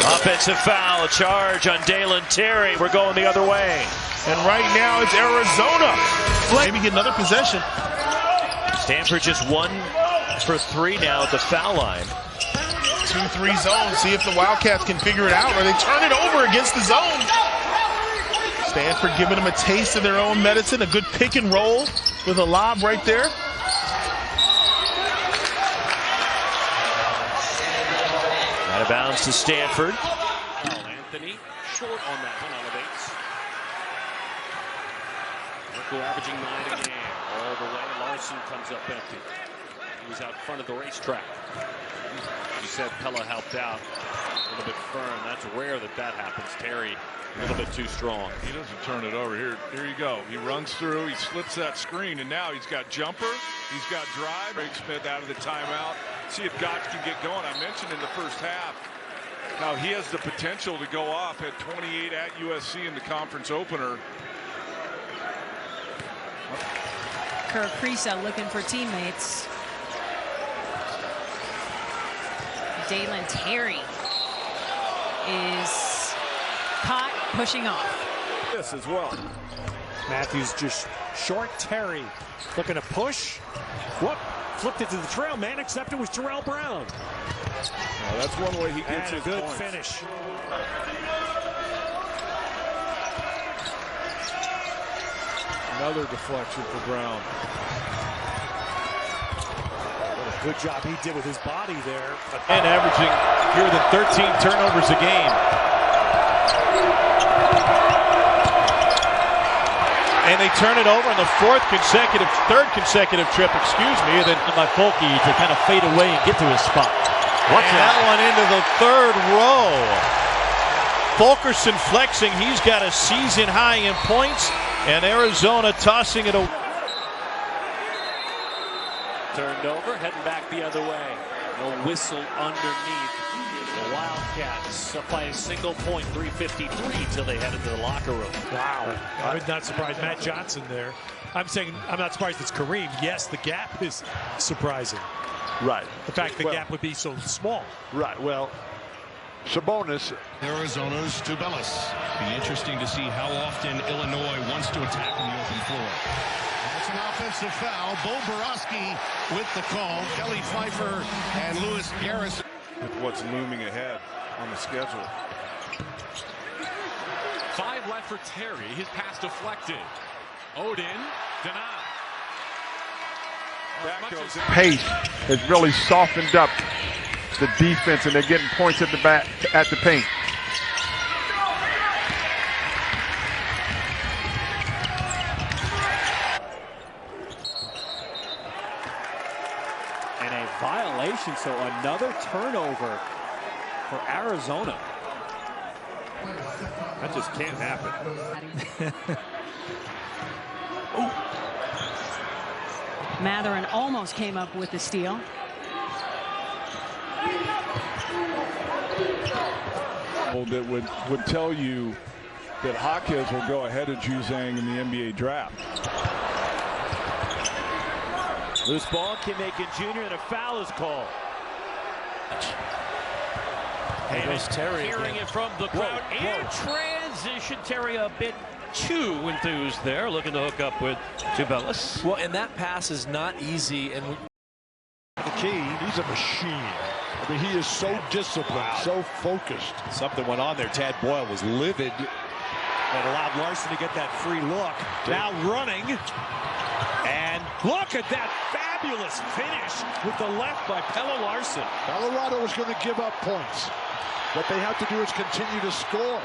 Speaker 4: Offensive foul, a charge on Dalen Terry. We're going the other way.
Speaker 9: And right now it's Arizona. Maybe get another possession.
Speaker 4: Stanford just 1 for 3 now at the foul line.
Speaker 9: 2-3 zone. See if the Wildcats can figure it out, or they turn it over against the zone. Stanford giving them a taste of their own medicine. A good pick and roll with a lob right there.
Speaker 4: Out of bounds to Stanford.
Speaker 6: Anthony short on that one, elevates. Marco averaging 9 a game. All the way, Larson comes up empty. He was out front of the racetrack. You said Pella helped out a little bit firm. That's rare that happens. Terry a little bit too strong.
Speaker 22: He doesn't turn it over. Here you go. He runs through, he slips that screen, and now he's got jumper, he's got drive. Craig Smith out of the timeout. See if Gotch can get going. I mentioned in the first half how he has the potential to go off at 28 at USC in the conference opener.
Speaker 16: Kerr Kriisa looking for teammates. Dalen Terry is caught pushing off.
Speaker 5: This as well.
Speaker 19: Matthews just short. Terry looking to push. Whoop. Flipped it to the trail man, except it was Terrell Brown.
Speaker 5: Well, that's one way he gets his
Speaker 19: good
Speaker 5: points.
Speaker 19: finish.
Speaker 5: Another deflection for Brown.
Speaker 19: What a good job he did with his body there.
Speaker 22: And averaging fewer than 13 turnovers a game. And they turn it over on the third consecutive trip, and then by Fulke to kind of fade away and get to his spot.
Speaker 19: Watch
Speaker 22: that one into the 3rd row. Fulkerson flexing. He's got a season high in points, and Arizona tossing it away.
Speaker 4: Turned over, heading back the other way. No whistle underneath. The Wildcats by a single point, 3:53 till they headed to the locker room.
Speaker 19: Wow. I'm not surprised. Matt Johnson there. I'm saying I'm not surprised it's Kareem. Yes, the gap is surprising.
Speaker 22: Right.
Speaker 19: The fact the gap would be so small.
Speaker 22: Right. Well, Sabonis.
Speaker 18: Arizona's Tubelis. Be interesting to see how often Illinois wants to attack on the open floor. That's an offensive foul. Bo Borowski with the call. Kelly Pfeiffer and Lewis Garrison.
Speaker 5: With what's looming ahead on the schedule.
Speaker 6: 5 left for Terry. His pass deflected. Odin denied.
Speaker 22: Pace has really softened up the defense, and they're getting points at the back at the paint.
Speaker 26: Another turnover for Arizona. That just can't happen.
Speaker 16: Matherin almost came up with the steal.
Speaker 5: That would tell you that Hawkins will go ahead of Juzang in the NBA draft.
Speaker 4: Loose ball, Kim Aiken Jr. and a foul is called.
Speaker 26: There's Terry
Speaker 4: hearing
Speaker 26: again.
Speaker 4: it from the crowd. In transition, Terry a bit too enthused there, looking to hook up with Tubelis.
Speaker 26: Well, and that pass is not easy. And
Speaker 8: the key, he's a machine. I mean, he is so disciplined, so focused.
Speaker 19: Something went on there. Tad Boyle was livid. That allowed Larson to get that free look. Now running. And look at that fabulous finish with the left by Pelle Larsson.
Speaker 8: Colorado is going to give up points. What they have to do is continue to score.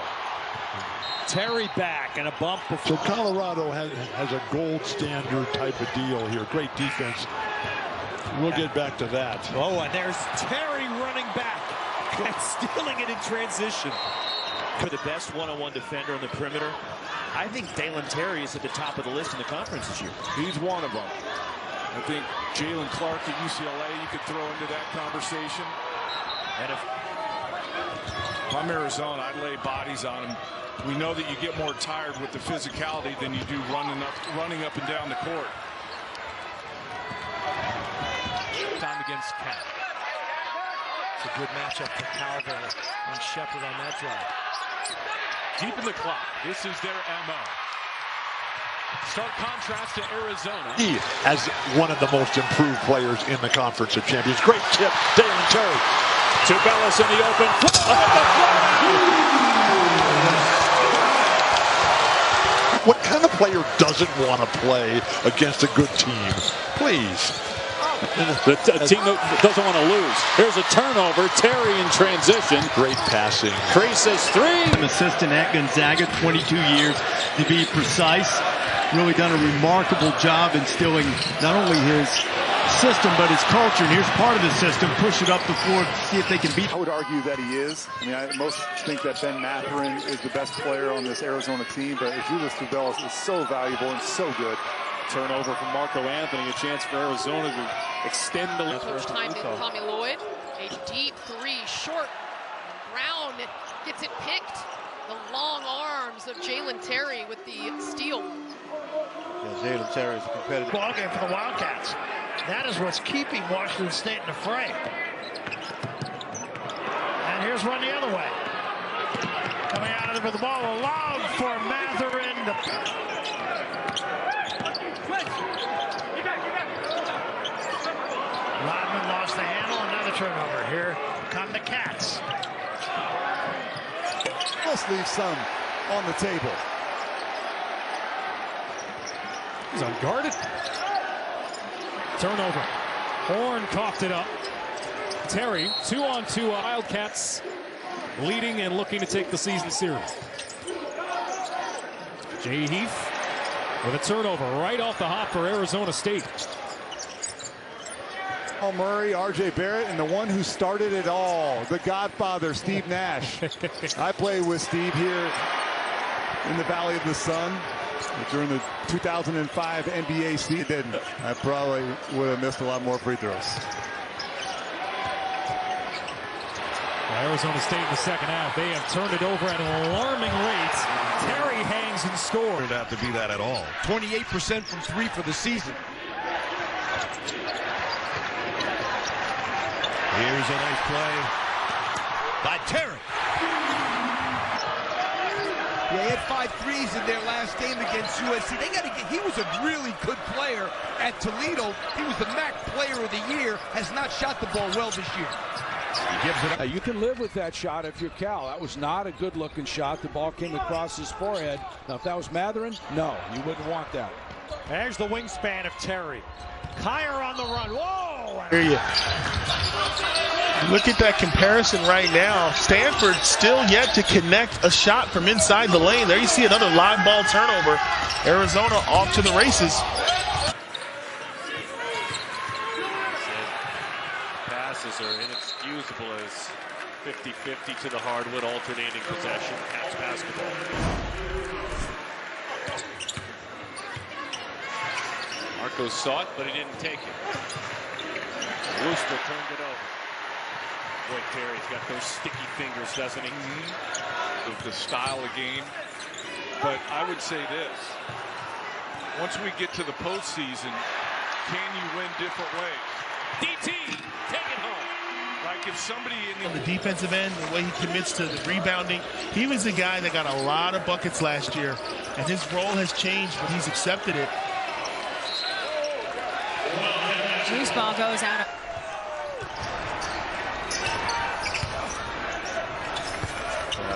Speaker 19: Terry back and a bump before.
Speaker 8: So Colorado has a gold standard type of deal here. Great defense. We'll get back to that.
Speaker 19: Oh, and there's Terry running back and stealing it in transition.
Speaker 4: For the best one-on-one defender on the perimeter, I think Dalen Terry is at the top of the list in the conference this year.
Speaker 5: He's one of them. I think Jalen Clark at UCLA you could throw into that conversation.
Speaker 4: And
Speaker 5: if I'm Arizona, I'd lay bodies on him. We know that you get more tired with the physicality than you do running up and down the court.
Speaker 26: Time against Cal. It's a good matchup for Calvin and Shepard on that drive.
Speaker 6: Deep in the clock. This is their MO. Stark contrast to Arizona.
Speaker 8: He as one of the most improved players in the Conference of Champions. Great tip, Dalen Terry.
Speaker 7: Tubelis in the open.
Speaker 8: What kind of player doesn't want to play against a good team? Please.
Speaker 7: The team that doesn't want to lose. Here's a turnover. Terry in transition.
Speaker 8: Great passing.
Speaker 7: Creases three.
Speaker 2: Assistant at Gonzaga, 22 years to be precise. Really done a remarkable job instilling not only his system but his culture. And here's part of the system. Push it up the floor to see if they can beat.
Speaker 15: I would argue that he is. I mean, most think that Ben Matherin is the best player on this Arizona team, but Julius Tubelis is so valuable and so good.
Speaker 26: Turnover from Marco Anthony, a chance for Arizona to extend the lead.
Speaker 13: Coach timed in Tommy Lloyd. A deep three, short. Brown gets it picked. The long arms of Jalen Terry with the steal.
Speaker 12: Yeah, Jalen Terry is a competitive
Speaker 14: ball game for the Wildcats. That is what's keeping Washington State in the fray. And here's one the other way. Coming out of there with the ball, a lob for Matherin. Rodman lost the handle, another turnover. Here come the Cats.
Speaker 1: Let's leave some on the table.
Speaker 26: He's unguarded.
Speaker 18: Turnover. Horn coughed it up. Terry, 2-on-2 Wildcats leading and looking to take the season series. Jay Heath with a turnover right off the hop for Arizona State.
Speaker 1: Paul Murray, R.J. Barrett, and the one who started it all, the Godfather, Steve Nash. I played with Steve here in the Valley of the Sun during the 2005 NBA season. Didn't. I probably would have missed a lot more free throws.
Speaker 18: Arizona State in the second half, they have turned it over at an alarming rate. Terry hangs and scores.
Speaker 17: Didn't have to be that at all. 28% from three for the season. Here's a nice play by Terry.
Speaker 20: Yeah, he had 5 threes in their last game against USC. They got to get. He was a really good player at Toledo. He was the MAC Player of the Year. Has not shot the ball well this year.
Speaker 17: He gives it up.
Speaker 5: You can live with that shot if you're Cal. That was not a good-looking shot. The ball came across his forehead. Now, if that was Matherin, no, you wouldn't want that.
Speaker 14: There's the wingspan of Terry. Kyer on the run. Whoa!
Speaker 9: Hear you. Look at that comparison right now. Stanford still yet to connect a shot from inside the lane. There you see another live ball turnover. Arizona off to the races.
Speaker 4: Passes are inexcusable. 50-50 to the hardwood, alternating possession. Cats basketball. Marcos saw it, but he didn't take it. Wooster turned it over. Boy, Terry's got those sticky fingers, doesn't he?
Speaker 22: With the style of game. But I would say this. Once we get to the postseason, can you win different ways?
Speaker 4: DT, take it home.
Speaker 22: Like if somebody
Speaker 9: on the defensive end, the way he commits to the rebounding, he was the guy that got a lot of buckets last year, and his role has changed, but he's accepted it.
Speaker 16: Loose ball goes out.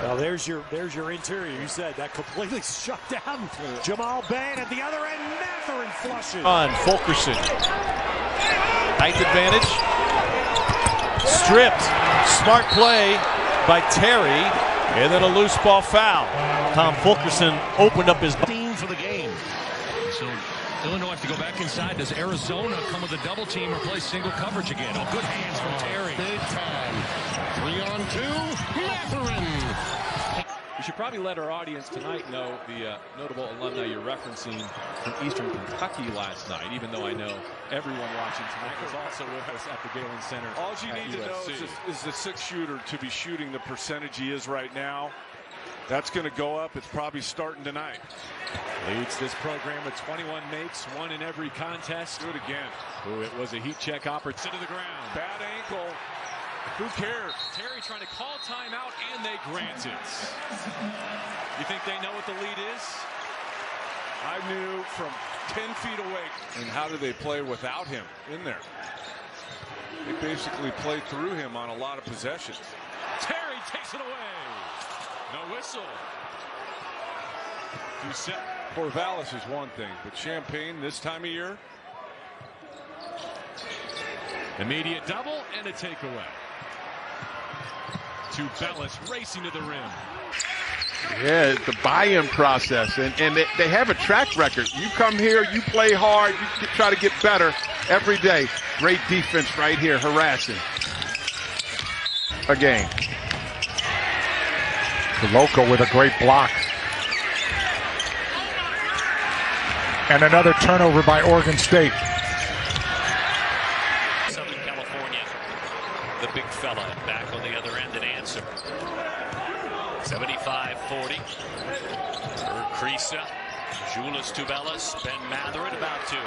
Speaker 19: Well, there's your interior. You said that completely shut down Jamal Bain at the other end. Matherin flushes.
Speaker 3: On Fulkerson. Height advantage. Stripped. Smart play by Terry. And then a loose ball foul. Tom Fulkerson opened up his
Speaker 18: team for the game. So Illinois have to go back inside. Does Arizona come with a double team or play single coverage again? Oh, good hands from Terry.
Speaker 11: Big time. 3-on-2. Matherin.
Speaker 21: We should probably let our audience tonight know the notable alumni you're referencing from Eastern Kentucky last night, even though I know everyone watching tonight was also with us at the Dalen Center.
Speaker 22: All you need to know is the six-shooter to be shooting the percentage he is right now. That's going to go up. It's probably starting tonight.
Speaker 21: Leads this program with 21 makes, one in every contest.
Speaker 22: Do it again.
Speaker 21: Ooh, it was a heat check opportunity to the ground.
Speaker 22: Bad ankle. Who cares?
Speaker 21: Terry trying to call timeout, and they grant it. You think they know what the lead is?
Speaker 22: I knew from 10 feet away. And how do they play without him in there? They basically play through him on a lot of possessions.
Speaker 21: Terry takes it away. No whistle.
Speaker 22: Corvallis is one thing, but Champaign this time of year.
Speaker 21: Immediate double and a takeaway. To Bellis racing to the rim.
Speaker 23: Yeah, it's the buy-in process, and they have a track record. You come here, you play hard, you try to get better every day. Great defense right here, harassing. Again.
Speaker 8: Koloko with a great block. And another turnover by Oregon State.
Speaker 4: Southern California, the big fella back on the other end and answer. 75-40. Urquiza, Julius Tubelis, Ben Matherin about to.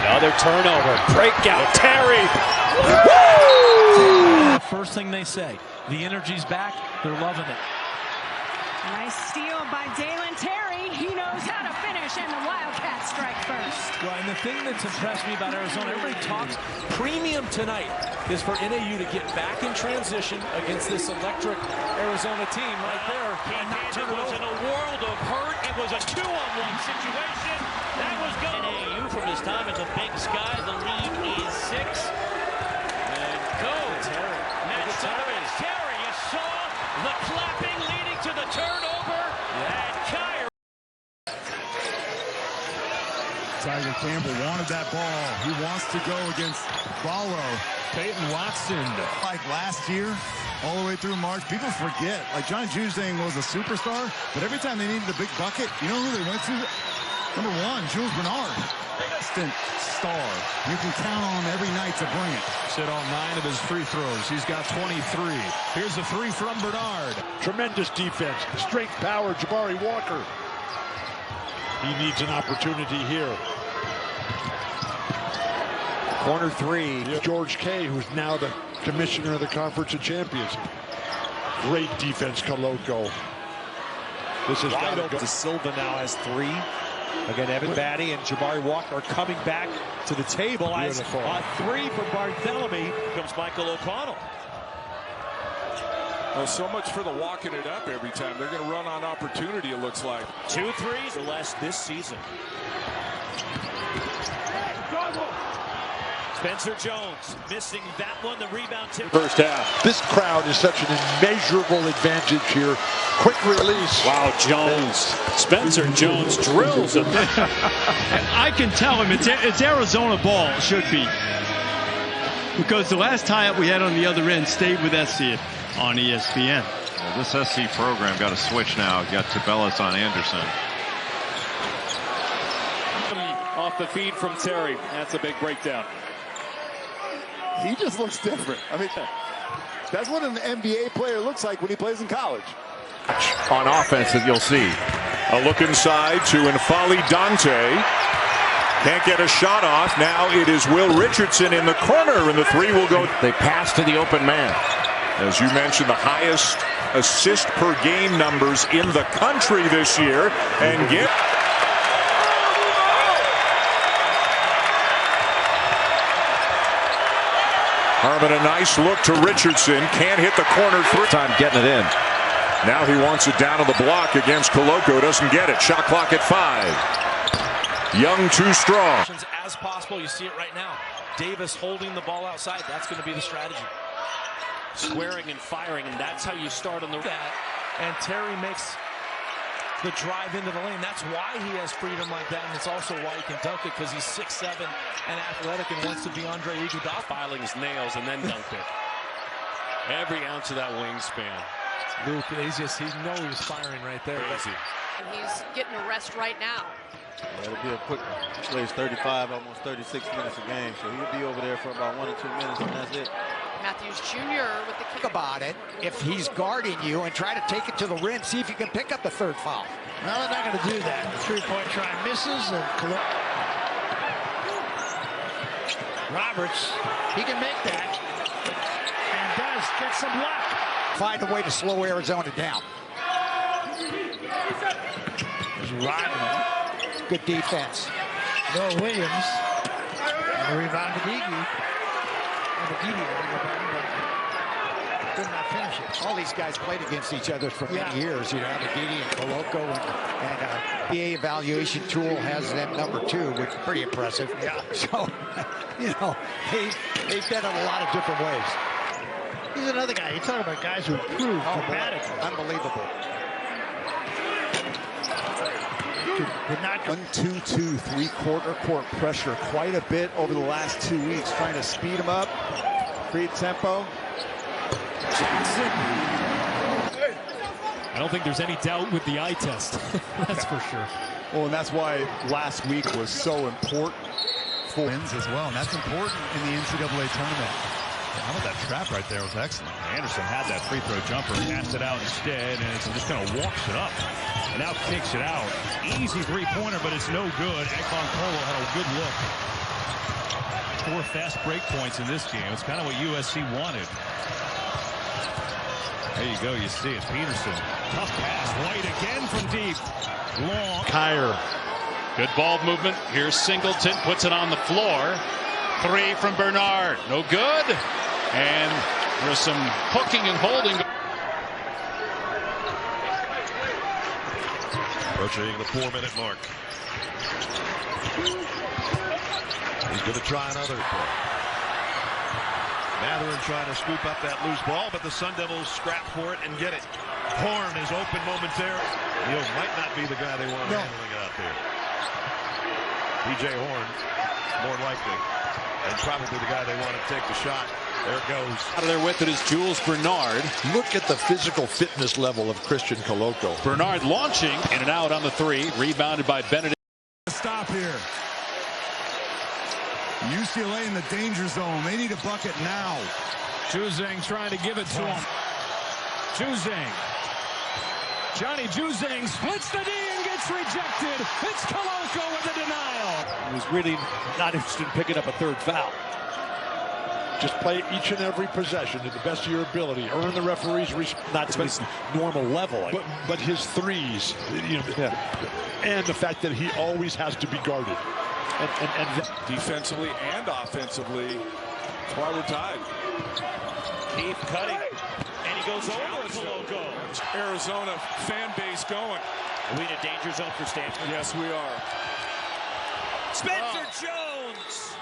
Speaker 19: Another turnover. Breakout. Terry.
Speaker 18: The first thing they say, the energy's back. They're loving it.
Speaker 16: Nice steal by Dalen Terry. He knows how to finish, and the Wildcats strike first.
Speaker 19: Well, and the thing that's impressed me about Arizona, everybody talks premium tonight is for NAU to get back in transition against this electric Arizona team right there.
Speaker 4: It was in a world of hurt. It was a 2-on-1 situation. That was good. NAU from his time in the Big Sky. The lead is 6. And go. Terry. Matt Sullivan. Terry, you saw the clapping leading to the turnover. And Kyer.
Speaker 1: Tiger Campbell wanted that ball. He wants to go against Ballo.
Speaker 18: Peyton Watson.
Speaker 1: Like last year, all the way through March, people forget. Like John Juzang was a superstar, but every time they needed a big bucket, you know who they went to? Number 1, Jules Bernard. Instant star. You can count on him every night to bring it.
Speaker 18: Hit all 9 of his free throws. He's got 23. Here's a 3 from Bernard.
Speaker 8: Tremendous defense. Strength, power, Jabari Walker. He needs an opportunity here.
Speaker 19: Corner 3.
Speaker 8: George K., who's now the commissioner of the Conference of Champions. Great defense, Koloko. This is
Speaker 19: wide open. De Silva now has 3. Again, Evan Batty and Jabari Walker are coming back to the table. As on 3 for Barthélemy comes Michael O'Connell.
Speaker 22: Well, so much for the walking it up every time. They're going to run on opportunity, it looks like.
Speaker 4: 2 threes or less this season. Spencer Jones missing that one. The rebound tip.
Speaker 8: First half. This crowd is such an immeasurable advantage here. Quick release.
Speaker 4: Wow, Jones. Spencer Jones drills it.
Speaker 2: And I can tell him it's Arizona ball. It should be. Because the last tie-up we had on the other end stayed with SC on ESPN.
Speaker 3: Well, this SC program got a switch now. Got Tabellis on Anderson.
Speaker 6: Off the feed from Terry. That's a big breakdown.
Speaker 1: He just looks different. I mean, that's what an NBA player looks like when he plays in college.
Speaker 23: On offense, that you'll see. A look inside to N'Faly Dante. Can't get a shot off. Now it is Will Richardson in the corner, and the three will go. They pass to the open man. As you mentioned, the highest assist per game numbers in the country this year. And get. Harmon, a nice look to Richardson. Can't hit the corner three. Time getting it in. Now he wants it down to the block against Koloko. Doesn't get it. Shot clock at 5. Young too strong.
Speaker 26: As possible, you see it right now. Davis holding the ball outside. That's going to be the strategy. Squaring and firing, and that's how you start on the that. And Terry makes the drive into the lane. That's why he has freedom like that, and it's also why he can dunk it, because he's 6'7" and athletic and wants to be Andre Iguodala.
Speaker 4: Filing his nails and then dunk it. Every ounce of that wingspan.
Speaker 26: Luke, he knows he's firing right there.
Speaker 4: Crazy.
Speaker 13: And he's getting a rest right now.
Speaker 12: It'll be a quick one. He plays 35, almost 36 minutes a game, so he'll be over there for about 1 or 2 minutes, and that's it.
Speaker 13: Matthews Jr. with the kick.
Speaker 14: Think about it. If he's guarding you and try to take it to the rim, see if you can pick up the third foul. Well, they're not going to do that. The three-point try misses, and Roberts, he can make that, and does get some luck. Find a way to slow Arizona down. There's Rodman. Good defense. Noah Williams. And the rebound to Digi. Could not finish it. All these guys played against each other for many years. You know, Digi and Koloko, and the evaluation tool has them #2, which is pretty impressive. Yeah. So, you know, they've been in a lot of different ways. He's another guy. You're talking about guys who improved dramatically. Unbelievable.
Speaker 1: 1-2-2 three-quarter court pressure quite a bit over the last 2 weeks, trying to speed him up, create tempo.
Speaker 18: I don't think there's any doubt with the eye test. That's for sure.
Speaker 1: Well, and that's why last week was so important for wins as well, and that's important in the NCAA tournament.
Speaker 18: How about that trap right there? Was excellent. Anderson had that free throw jumper, passed it out instead, and it's just kind of walks it up. And now kicks it out. Easy three-pointer, but it's no good. Ekman Polo had a good look. 4 fast break points in this game. It's kind of what USC wanted. There you go. You see it. Peterson. Tough pass. White again from deep. Long.
Speaker 8: Kyer.
Speaker 3: Good ball movement. Here's Singleton. Puts it on the floor. 3 from Bernard. No good. And there's some hooking and holding.
Speaker 8: Approaching the 4-minute mark. He's going to try another play. Mathurin trying to scoop up that loose ball, but the Sun Devils scrap for it and get it. Horn is open momentarily. He might not be the guy they want handling out there. P.J. Horn, more likely, and probably the guy they want to take the shot. There it goes.
Speaker 3: Out of there with it is Jules Bernard.
Speaker 8: Look at the physical fitness level of Christian Koloko.
Speaker 3: Bernard launching in and out on the 3. Rebounded by Benedict.
Speaker 1: Stop here. UCLA in the danger zone. They need a bucket now.
Speaker 18: Juzang trying to give it to him. Juzang. Johnny Juzang splits the D and gets rejected. It's Koloko with the denial.
Speaker 19: He was really not interested in picking up a third foul.
Speaker 8: Just play each and every possession to the best of your ability. Earn the referee's respect.
Speaker 19: Not to his normal level.
Speaker 8: But his threes, you know, and the fact that he always has to be guarded.
Speaker 5: And defensively and offensively, that's why we're tied.
Speaker 4: Keith cutting, and he goes over Koloko.
Speaker 5: Arizona fan base going.
Speaker 4: Are we in a danger zone for Stanford?
Speaker 5: Yes, we are.
Speaker 4: Spencer Jones.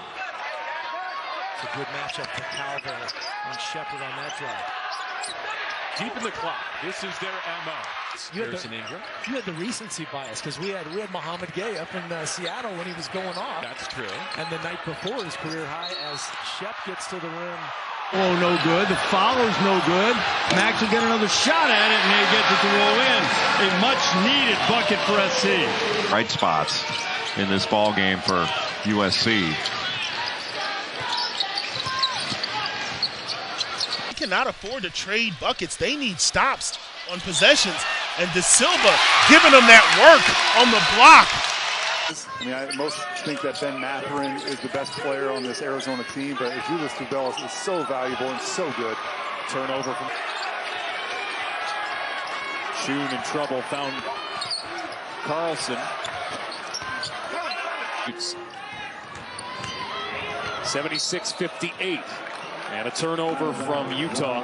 Speaker 4: a good matchup for Calvin and Shepard on that drive.
Speaker 21: Deep in the clock. This is their MO.
Speaker 4: You had the recency bias because we had Muhammad Gay up in Seattle when he was going off.
Speaker 21: That's true.
Speaker 4: And the night before his career high as Shep gets to the rim.
Speaker 2: Oh, no good. The follow's no good. Max will get another shot at it, and he gets it to roll in. A much-needed bucket for SC.
Speaker 7: Bright spots in this ball game for USC.
Speaker 9: They cannot afford to trade buckets. They need stops on possessions. And De Silva giving them that work on the block.
Speaker 1: I mean, most think that Ben Mathurin is the best player on this Arizona team, but Julius Tubelis is so valuable and so good.
Speaker 4: Turnover from Shun in trouble, found Carlson. 76-58. And a turnover from Utah.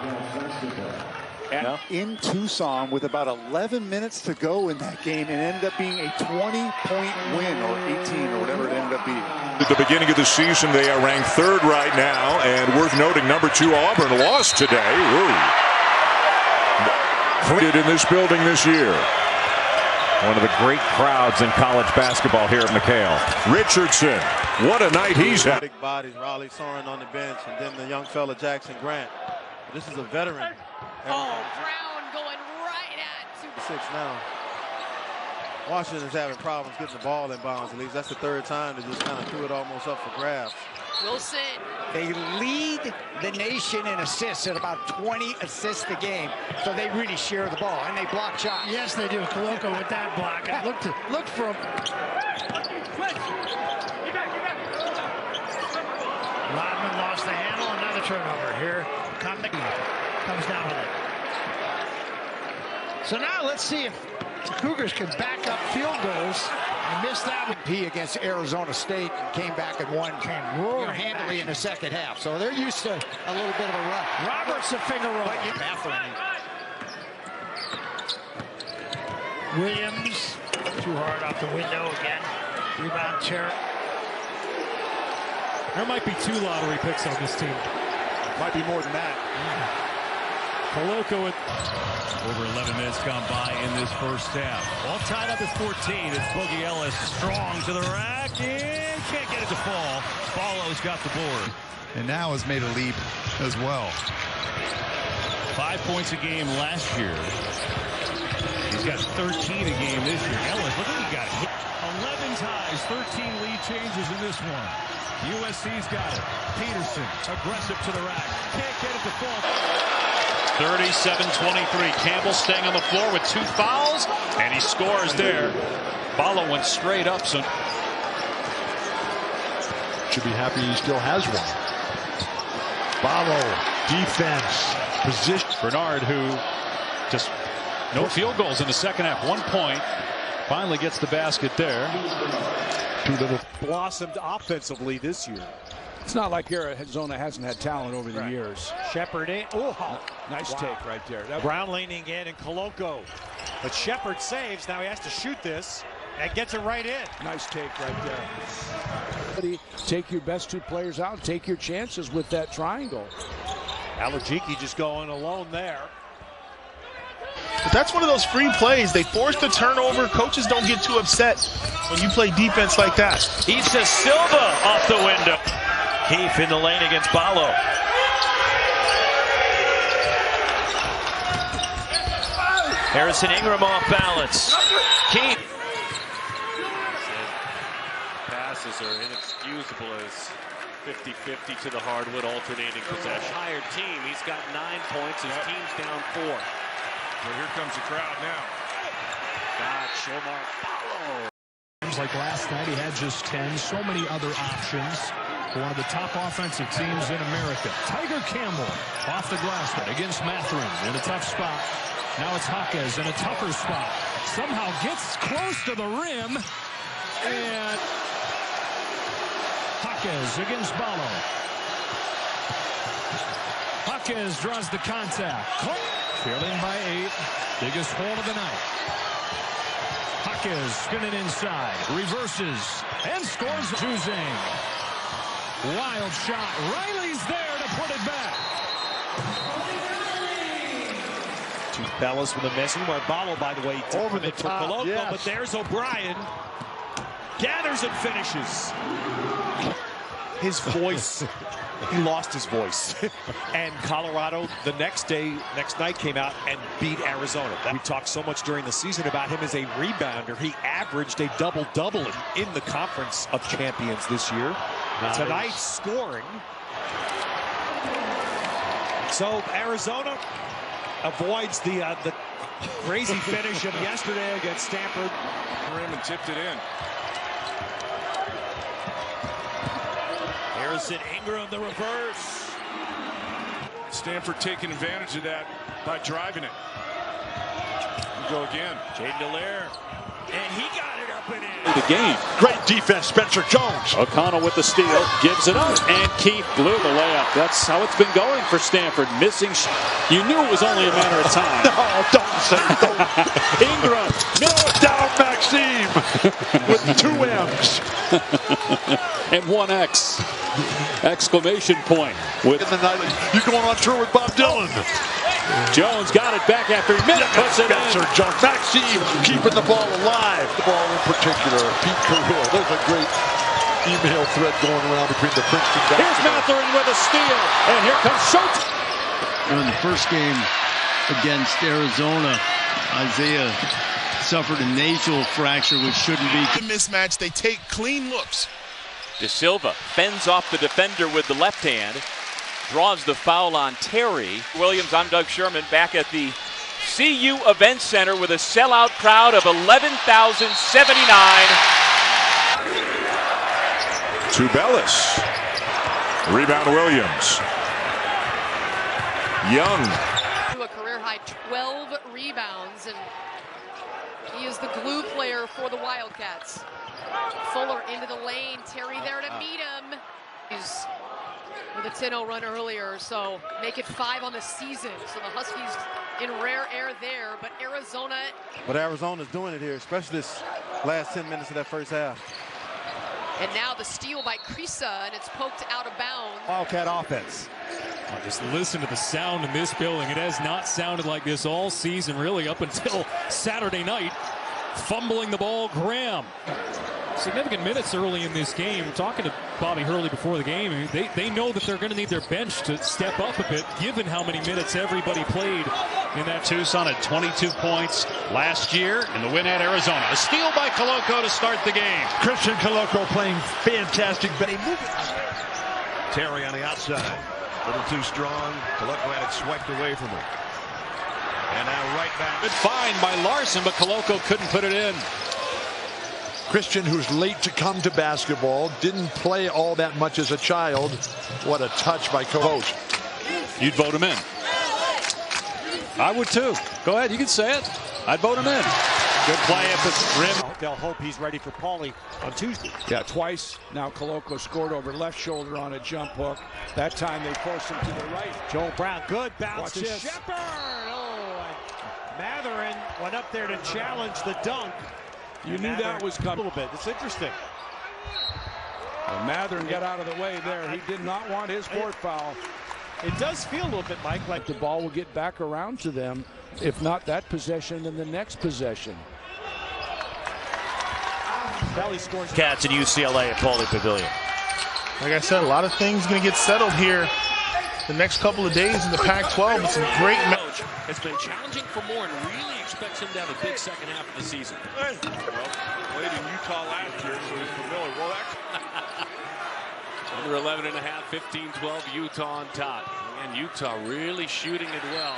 Speaker 1: In Tucson with about 11 minutes to go in that game, and ended up being a 20-point win, or 18, or whatever it ended up being.
Speaker 23: At the beginning of the season, they are ranked 3rd right now, and worth noting, number 2 Auburn lost today. Printed in this building this year.
Speaker 7: One of the great crowds in college basketball here at McHale.
Speaker 23: Richardson, what a night he's had.
Speaker 12: Big bodies, Raleigh Soren on the bench, and then the young fella Jackson Grant. This is a veteran.
Speaker 13: Brown going right at
Speaker 12: 6 now. Washington's having problems getting the ball in bounds. At least that's the 3rd time they just kind of threw it almost up for grabs.
Speaker 13: Wilson.
Speaker 14: They lead the nation in assists at about 20 assists a game, so they really share the ball, and they block shots.
Speaker 18: Yes, they do. Koloko with that block. I looked for him. Rodman lost the handle. Another turnover here. Comes down with it. So now let's see if the Cougars can back up field goals and miss that one.
Speaker 14: He against Arizona State and came back and won handily in the second half. So they're used to a little bit of a run.
Speaker 18: Roberts a finger roll. Williams too hard off the window again. Rebound Terry.
Speaker 4: There might be 2 lottery picks on this team.
Speaker 1: Might be more than that.
Speaker 18: Koloko with over 11 minutes gone by in this first half. All tied up at 14. It's Boogie Ellis strong to the rack and can't get it to fall. Ballo's got the board.
Speaker 17: And now has made a leap as well.
Speaker 18: 5 points a game last year. He's got 13 a game this year. Ellis, look what he got hit. 11 ties, 13 lead changes in this one. USC's got it. Peterson, aggressive to the rack. Can't get it to fall.
Speaker 3: 37-23. Campbell staying on the floor with 2 fouls, and he scores there. Ballo went straight up. So
Speaker 8: Should be happy he still has one. Ballo, defense, position.
Speaker 3: Bernard, who just no field goals in the second half. 1 point. Finally gets the basket there.
Speaker 5: Blossomed offensively this year. It's not like Arizona hasn't had talent over the years.
Speaker 19: Shepard in.
Speaker 5: Nice take right there.
Speaker 19: Brown leaning in and Koloko. But Shepard saves. Now he has to shoot this and gets it right in.
Speaker 5: Nice take right there. Take your best 2 players out and take your chances with that triangle.
Speaker 19: Alajiki just going alone there.
Speaker 9: But that's one of those free plays. They force the turnover. Coaches don't get too upset when you play defense like that.
Speaker 4: Issa Silva off the window. Heath in the lane against Ballo. Harrison Ingram off balance. Keith.
Speaker 6: Passes are inexcusable as 50-50 to the hardwood, alternating possession.
Speaker 4: Hired team. He's got 9 points. His team's down 4.
Speaker 22: Well, here comes the crowd now.
Speaker 4: God, Shomar Ballo.
Speaker 18: Like last night, he had just 10. So many other options for one of the top offensive teams in America. Tiger Campbell off the glass against Mathurin in a tough spot. Now it's Jaquez in a tougher spot. Somehow gets close to the rim. And Jaquez against Ballo. Jaquez draws the contact. Trailing by 8. Biggest hold of the night. Jaquez spinning inside. Reverses and scores. Juzang. Wild shot. Riley's there to put it back.
Speaker 4: To Bellis with a miss. Barbalo, by the way,
Speaker 14: over the
Speaker 4: for
Speaker 14: top.
Speaker 4: Coloco,
Speaker 14: Yes.
Speaker 4: but there's O'Brien. Gathers and finishes. His voice, he lost his voice. And Colorado the next night came out and beat Arizona. We talked so much during the season about him as a rebounder. He averaged a double-double in the Conference of Champions this year.
Speaker 14: Nice.
Speaker 4: Tonight scoring. So Arizona avoids the crazy finish of yesterday against Stanford.
Speaker 5: Rim and tipped it in.
Speaker 4: Harrison Ingram, the reverse.
Speaker 5: Stanford taking advantage of that by driving it. We go again.
Speaker 4: Jaden Dallaire. And he got it up and in.
Speaker 17: The game.
Speaker 8: Great defense, Spencer Jones.
Speaker 3: O'Connell with the steal, gives it up, and Keith blew the layup. That's how it's been going for Stanford. Missing. You knew it was only a matter of time.
Speaker 8: No, don't say don't.
Speaker 3: Ingram.
Speaker 8: No, down Maxime with 2 M's.
Speaker 3: And 1 X. Exclamation point. With
Speaker 8: In the night, you're going on tour with Bob Dylan.
Speaker 3: Jones got it back after a minute. Puts it
Speaker 8: Spencer
Speaker 3: in.
Speaker 8: Jones. Maxime keeping the ball alive. The ball in particular. Pete Carrill. There's a great email thread going around between the Princeton guys.
Speaker 3: Here's Matherin with a steal. And here comes Schultz.
Speaker 2: In the first game against Arizona, Isaiah suffered a nasal fracture, which shouldn't be.
Speaker 9: The mismatch, they take clean looks.
Speaker 10: De Silva fends off the defender with the left hand, draws the foul on Terry. Williams, I'm Doug Sherman, back at the CU Event Center with a sellout crowd of 11,079.
Speaker 23: To Bellis. Rebound Williams. Young.
Speaker 13: A career-high 12 rebounds, and he is the glue player for the Wildcats. Fuller into the lane, Terry there to meet him. He's with a 10-0 run earlier, so make it 5 on the season. So the Huskies in rare air there, but Arizona.
Speaker 12: But Arizona's doing it here, especially this last 10 minutes of that first half.
Speaker 13: And now the steal by Krisa, and it's poked out of bounds.
Speaker 14: Wildcat offense.
Speaker 18: Just listen to the sound in this building. It has not sounded like this all season, really, up until Saturday night. Fumbling the ball, Graham. Significant minutes early in this game. We're talking to Bobby Hurley before the game. They know that they're going to need their bench to step up a bit, given how many minutes everybody played in that.
Speaker 3: Tucson at 22 points last year in the win at Arizona. A steal by Coloco to start the game.
Speaker 8: Christian Coloco playing fantastic.
Speaker 17: Terry on the outside. A little too strong. Coloco had it swiped away from him. And now right back.
Speaker 3: Good find by Larson, but Coloco couldn't put it in.
Speaker 8: Christian, who's late to come to basketball, didn't play all that much as a child. What a touch by Coach.
Speaker 3: You'd vote him in. I would too. Go ahead, you can say it. I'd vote him in. Good play at the rim.
Speaker 4: They'll hope he's ready for Paulie on Tuesday.
Speaker 11: Yeah, twice. Now Coloco scored over left shoulder on a jump hook. That time they forced him to the right.
Speaker 4: Joel Brown, good bounce
Speaker 11: Watch
Speaker 4: to
Speaker 11: this.
Speaker 4: Shepard. Oh, Matherin went up there to challenge the dunk.
Speaker 11: You knew that was coming.
Speaker 4: A little bit. It's interesting.
Speaker 11: And Matherin got out of the way there. He did not want his fourth foul.
Speaker 4: It does feel a little bit, Mike, like
Speaker 11: The ball will get back around to them. If not that possession, then the next possession.
Speaker 4: Valley scores. Cats in UCLA at Paulie Pavilion.
Speaker 9: Like I said, a lot of things going to get settled here the next couple of days in the Pac-12. It's a great match.
Speaker 6: It's been challenging for more and really expects him to have a big second half of the season.
Speaker 22: Well, played in Utah last year, so he's familiar. Well,
Speaker 6: Under 11 and a half, 15-12, Utah on top. And Utah really shooting it well.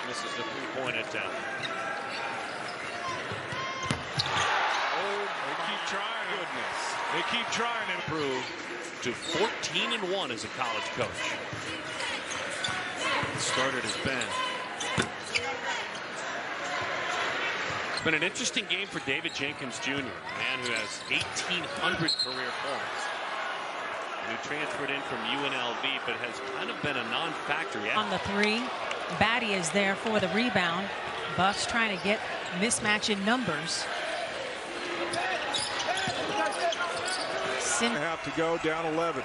Speaker 6: This is the three-point attempt.
Speaker 22: oh, they keep trying.
Speaker 6: Goodness. They keep trying to improve to 14-1 as a college coach. Started as Ben. It's been an interesting game for David Jenkins Jr., a man who has 1,800 career points. Who transferred in from UNLV, but has kind of been a non-factor.
Speaker 16: On the three, Batty is there for the rebound. Buffs trying to get mismatch in numbers.
Speaker 5: Have to go down 11.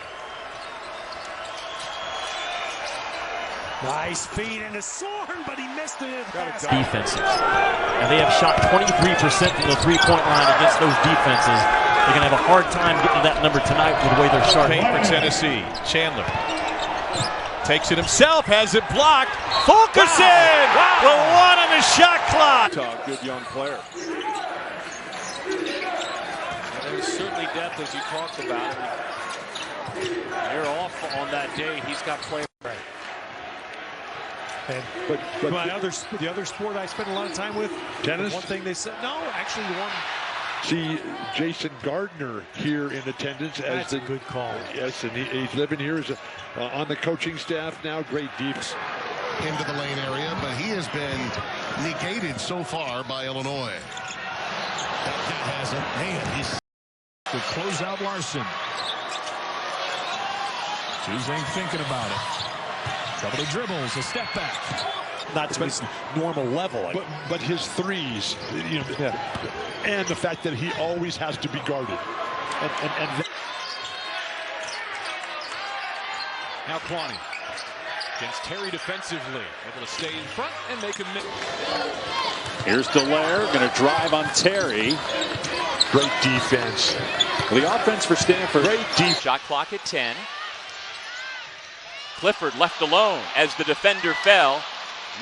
Speaker 4: Nice feed into Sorn, but he missed it.
Speaker 15: Defenses. And they have shot 23% from the three-point line against those defenses. They're going to have a hard time getting to that number tonight with the way they're starting.
Speaker 20: For Tennessee, Chandler takes it himself, has it blocked. Fulkerson with one on the shot clock.
Speaker 5: Good young player.
Speaker 6: There's certainly depth, as you talked about. They're off on that day. He's got players. Right.
Speaker 19: And but the other sport I spend a lot of time with,
Speaker 8: tennis.
Speaker 19: One thing they said, no, actually the one.
Speaker 8: See Jason Gardner here in attendance.
Speaker 19: That's a good call.
Speaker 8: Yes, and he's living here as on the coaching staff now. Great defense.
Speaker 21: Into the lane area, but he has been negated so far by Illinois. That has a man. He's
Speaker 18: to close out Larson. Juzang thinking about it. Couple of dribbles, a step back.
Speaker 19: Not to his normal level.
Speaker 8: But his threes, you know, and the fact that he always has to be guarded.
Speaker 20: Now Kwani against Terry defensively, able to stay in front and make a miss.
Speaker 3: Here's Dalen, going to drive on Terry.
Speaker 8: Great defense.
Speaker 3: The offense for Stanford.
Speaker 8: Great defense.
Speaker 10: Shot clock at 10. Clifford left alone as the defender fell.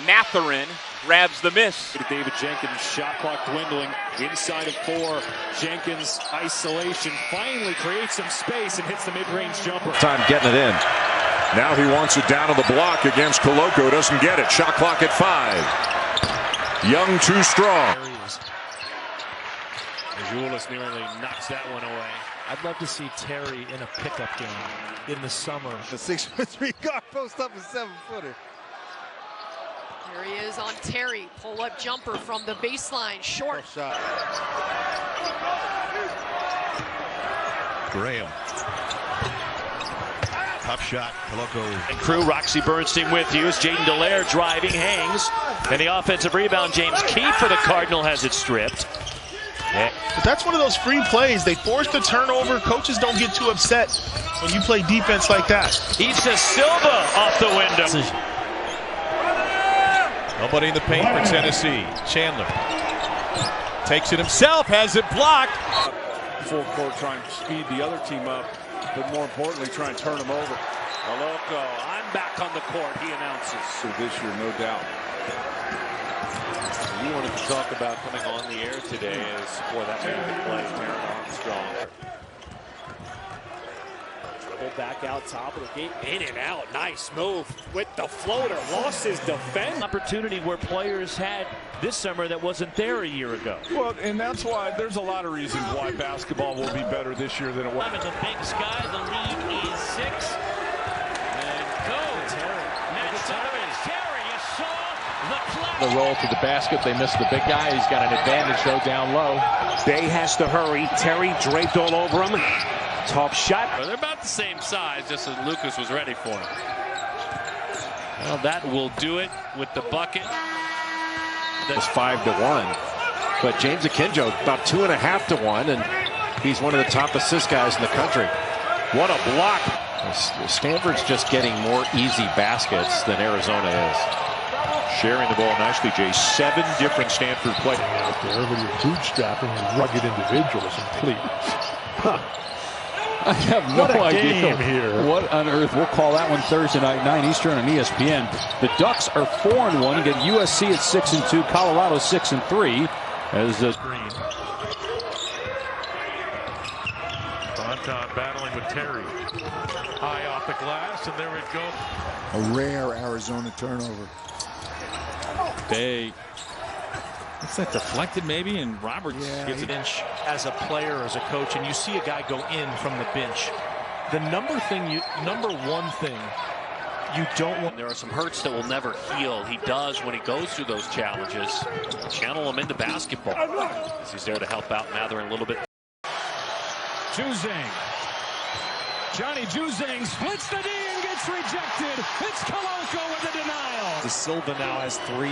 Speaker 10: Matherin grabs the miss.
Speaker 3: David Jenkins, shot clock dwindling inside of 4. Jenkins isolation finally creates some space and hits the mid-range jumper.
Speaker 7: Time getting it in.
Speaker 23: Now he wants it down to the block against Koloko. Doesn't get it. Shot clock at 5. Young too strong.
Speaker 4: Julius nearly knocks that one away.
Speaker 15: I'd love to see Terry in a pickup game in the summer.
Speaker 12: The 6'3" guard post up a 7-footer.
Speaker 13: Here he is on Terry. Pull-up jumper from the baseline. Short.
Speaker 12: Shot.
Speaker 17: Graham. Tough shot. Koloko.
Speaker 4: And crew, Roxy Bernstein with you. As Jaden Dallaire driving, hangs. And the offensive rebound, James Kiefer, the Cardinal, has it stripped.
Speaker 9: But that's one of those free plays. They force the turnover. Coaches don't get too upset when you play defense like that.
Speaker 4: Issa Silva off the window.
Speaker 20: Nobody in the paint for Tennessee. Chandler takes it himself, has it blocked.
Speaker 5: Full court trying to speed the other team up, but more importantly, try and turn them over.
Speaker 4: Koloko, I'm back on the court, he announces.
Speaker 5: So this year, no doubt.
Speaker 6: You wanted to talk about coming on the air today as for that man to play, Taron Armstrong.
Speaker 4: Dribble back out top of the game, in and out, nice move with the floater, lost his defense. Opportunity where players had this summer that wasn't there a year ago.
Speaker 5: Well, and that's why there's a lot of reasons why basketball will be better this year than it was.
Speaker 4: In the big sky, the lead is 6. And go, Terry. Matched up is Terry, you saw the clap.
Speaker 3: The roll to the basket. They missed the big guy. He's got an advantage, though, down low.
Speaker 4: Bay has to hurry. Terry draped all over him. Tough shot. Well, they're about the same size, just as Lucas was ready for him. Well, that will do it with the bucket.
Speaker 7: It's 5-1. But James Akinjo about 2.5 to 1, and he's one of the top assist guys in the country. What a block. Stanford's just getting more easy baskets than Arizona is.
Speaker 23: Sharing the ball nicely, Jay. 7 different Stanford players.
Speaker 8: Everybody bootstrapping and rugged individuals, and please. Huh.
Speaker 2: I have no idea here. What on earth. We'll call that one Thursday night, 9 Eastern on ESPN. The Ducks are 4-1. You get USC at 6-2. Colorado 6-3. As the
Speaker 18: Green. Bonton battling with Terry. High off the glass, and there it goes.
Speaker 1: A rare Arizona turnover.
Speaker 2: Bay. It's that deflected maybe, and Roberts gets it in.
Speaker 15: As a player, as a coach, and you see a guy go in from the bench, the number one thing you don't want.
Speaker 4: There are some hurts that will never heal. He does when he goes through those challenges. Channel him into basketball. He's there to help out Matherin a little bit.
Speaker 18: Juzang. Johnny Juzang splits the D and gets rejected. It's Koloko with the denial.
Speaker 19: Silva now has 3.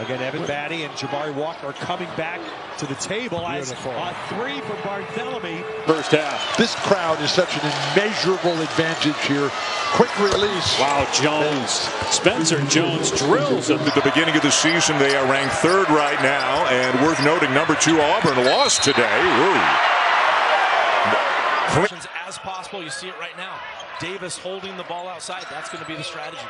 Speaker 19: Again, Evan Batty and Jabari Walker are coming back to the table.
Speaker 8: Beautiful.
Speaker 19: As three for Barthélemy.
Speaker 2: First half.
Speaker 8: This crowd is such an immeasurable advantage here. Quick release.
Speaker 2: Wow, Jones. Spencer Jones drills
Speaker 23: at the beginning of the season. They are ranked 3rd right now, and worth noting, number 2 Auburn lost today.
Speaker 11: As possible, you see it right now. Davis holding the ball outside. That's going to be the strategy.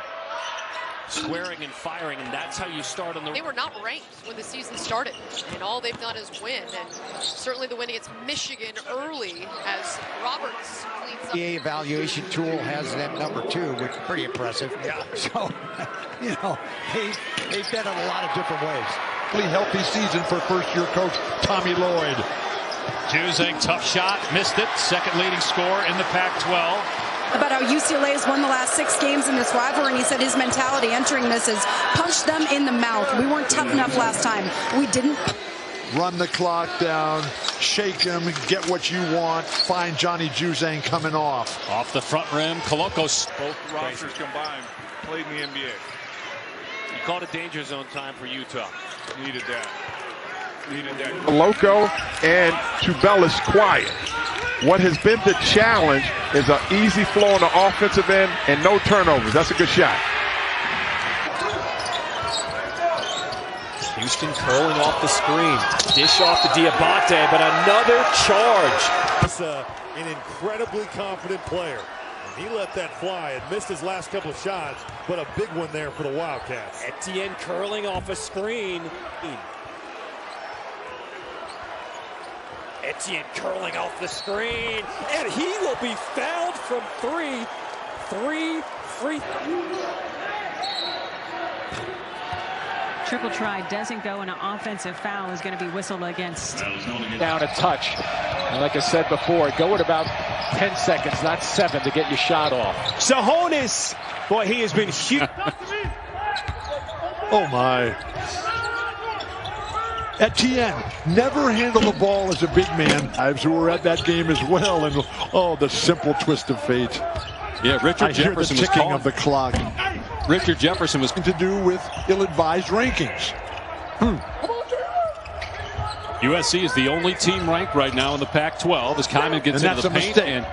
Speaker 11: Squaring and firing, and that's how you start on the.
Speaker 13: They were not ranked when the season started, and all they've done is win. And certainly the win against Michigan early as Roberts cleans up.
Speaker 14: The evaluation tool has them number 2, which is pretty impressive.
Speaker 8: Yeah.
Speaker 14: So, you know, they've been in a lot of different ways.
Speaker 8: Really healthy season for first-year coach Tommy Lloyd.
Speaker 3: Juzang, tough shot, missed it. Second leading scorer in the Pac-12.
Speaker 22: About how UCLA has won the last 6 games in this rivalry, and he said his mentality entering this is punch them in the mouth. We weren't tough enough last time. We didn't.
Speaker 8: Run the clock down, shake him, get what you want, find Johnny Juzang coming off.
Speaker 3: Off the front rim, Kolokos.
Speaker 5: Both rosters combined played in the NBA.
Speaker 6: You called a danger zone time for Utah.
Speaker 5: Needed that. Needed that.
Speaker 24: Loco and Tubelis quiet. What has been the challenge is an easy flow on the offensive end and no turnovers. That's a good shot.
Speaker 15: Houston curling off the screen. Dish off to Diabate, but another charge.
Speaker 25: That's an incredibly confident player. He let that fly and missed his last couple of shots, but a big one there for the Wildcats.
Speaker 15: Etienne curling off a screen. Etienne curling off the screen, and he will be fouled from 3. 3 free.
Speaker 16: Triple try doesn't go, and an offensive foul is going to be whistled against.
Speaker 2: Down a touch. And like I said before, go at about 10 seconds, not 7, to get your shot off.
Speaker 19: Sahonis, boy, he has been huge.
Speaker 8: Oh my. Etienne never handled the ball as a big man. I who were at that game as well, and oh, the simple twist of fate.
Speaker 2: Yeah, Richard Jefferson was
Speaker 8: ticking of the clock.
Speaker 2: Richard Jefferson was
Speaker 8: to do with ill-advised rankings.
Speaker 2: USC is the only team ranked right now in the Pac-12 as Kyman gets into the paint. And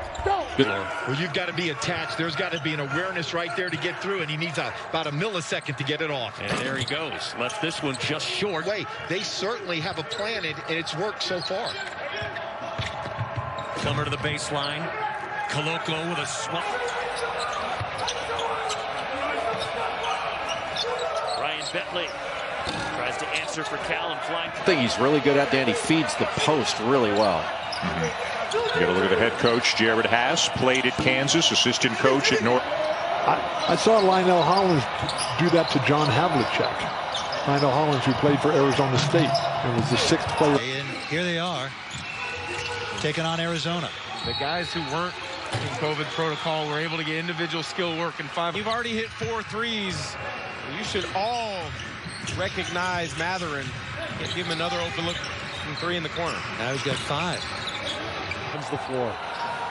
Speaker 26: well, you've got to be attached. There's got to be an awareness right there to get through, and he needs about a millisecond to get it off.
Speaker 11: And there he goes. Left this one just short.
Speaker 26: Wait, they certainly have a plan, and it's worked so far.
Speaker 11: Plummer to the baseline. Koloko with a swap. Ryan Bentley tries to answer for Cal and flying.
Speaker 7: I think he's really good at that. He feeds the post really well.
Speaker 23: You got to look at the head coach, Jared Haas, played at Kansas, assistant coach at North.
Speaker 8: I saw Lionel Hollins do that to John Havlicek. Lionel Hollins, who played for Arizona State and was the 6th player.
Speaker 27: And here they are, taking on Arizona.
Speaker 28: The guys who weren't in COVID protocol were able to get individual skill work in 5. You've already hit 4 threes. You should all recognize Matherin and give him another open look from 3 in the corner.
Speaker 27: Now he's got 5.
Speaker 19: Comes the floor.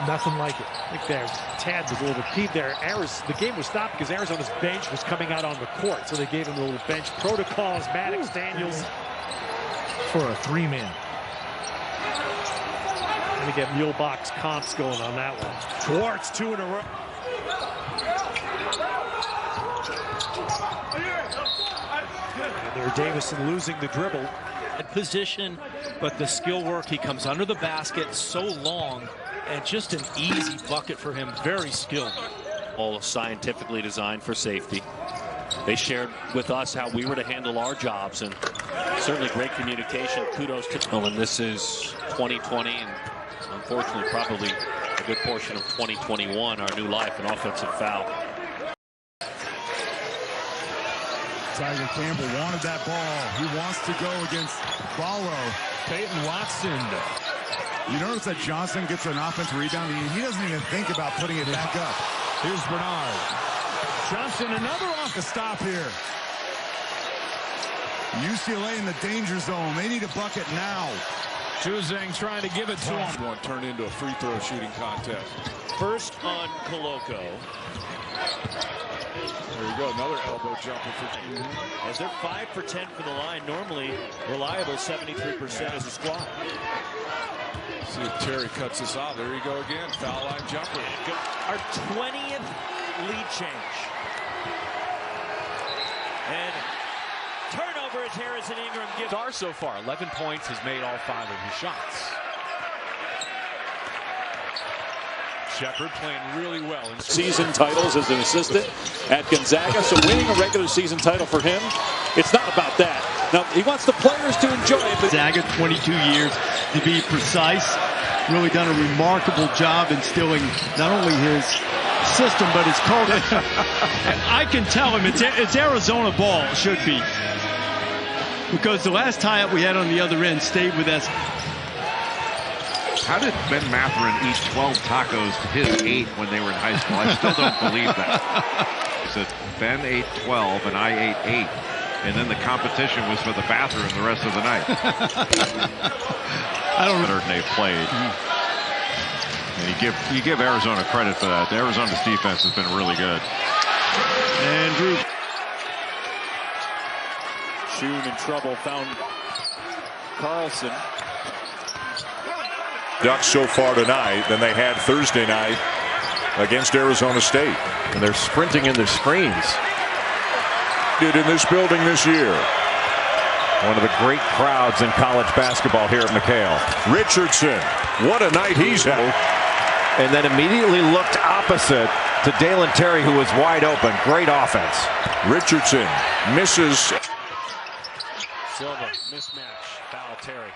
Speaker 19: Nothing like it. I think there, Tad was a little peeved there. The game was stopped because Arizona's bench was coming out on the court, so they gave him a little bench protocols. Maddox Daniels for a 3-man. Let me get mule box comps going on that one. Schwartz 2 in a row. And there, Davison losing the dribble.
Speaker 15: Position, but the skill work, he comes under the basket so long, and just an easy bucket for him. Very skilled.
Speaker 6: All scientifically designed for safety. They shared with us how we were to handle our jobs, and certainly great communication. Kudos to and this is 2020, and unfortunately probably a good portion of 2021, our new life, an offensive foul.
Speaker 1: Tiger Campbell wanted that ball. He wants to go against Ballo. Peyton Watson. You notice that Johnson gets an offensive rebound. He doesn't even think about putting it back up. Here's Bernard. Johnson, another off the stop here. UCLA in the danger zone. They need a bucket now.
Speaker 3: Juzang trying to give it to him.
Speaker 5: One turned into a free throw shooting contest.
Speaker 6: First on Koloko.
Speaker 5: There you go, another elbow jumper for
Speaker 6: As they're 5 for 10 for the line, normally reliable 73% as a squad.
Speaker 5: See if Terry cuts this off. There you go again, foul line jumper.
Speaker 6: Our 20th lead change. And turnover as Harrison Ingram gives.
Speaker 3: Star so far, 11 points, has made all 5 of his shots.
Speaker 5: Shepard playing really well.
Speaker 2: Season titles as an assistant at Gonzaga, so winning a regular season title for him, it's not about that. Now, he wants the players to enjoy it.
Speaker 4: Gonzaga, 22 years, to be precise, really done a remarkable job instilling not only his system, but his culture. And I can tell him it's Arizona ball, it should be. Because the last tie-up we had on the other end stayed with us.
Speaker 24: How did Ben Mathurin eat 12 tacos to his 8 when they were in high school? I still don't believe that. He said Ben ate 12 and I ate 8. And then the competition was for the bathroom the rest of the night.
Speaker 4: I don't know.
Speaker 24: They've played. And you give Arizona credit for that. Arizona's defense has been really good.
Speaker 4: And Drew.
Speaker 2: Shun in trouble, found Carlson.
Speaker 23: Ducks so far tonight than they had Thursday night against Arizona State.
Speaker 7: And they're sprinting in their screens.
Speaker 23: Did in this building this year.
Speaker 7: One of the great crowds in college basketball here at McHale.
Speaker 23: Richardson, what a night he's had.
Speaker 7: And then immediately looked opposite to Dalen Terry, who was wide open. Great offense.
Speaker 23: Richardson misses.
Speaker 6: Silva, mismatch, foul Terry.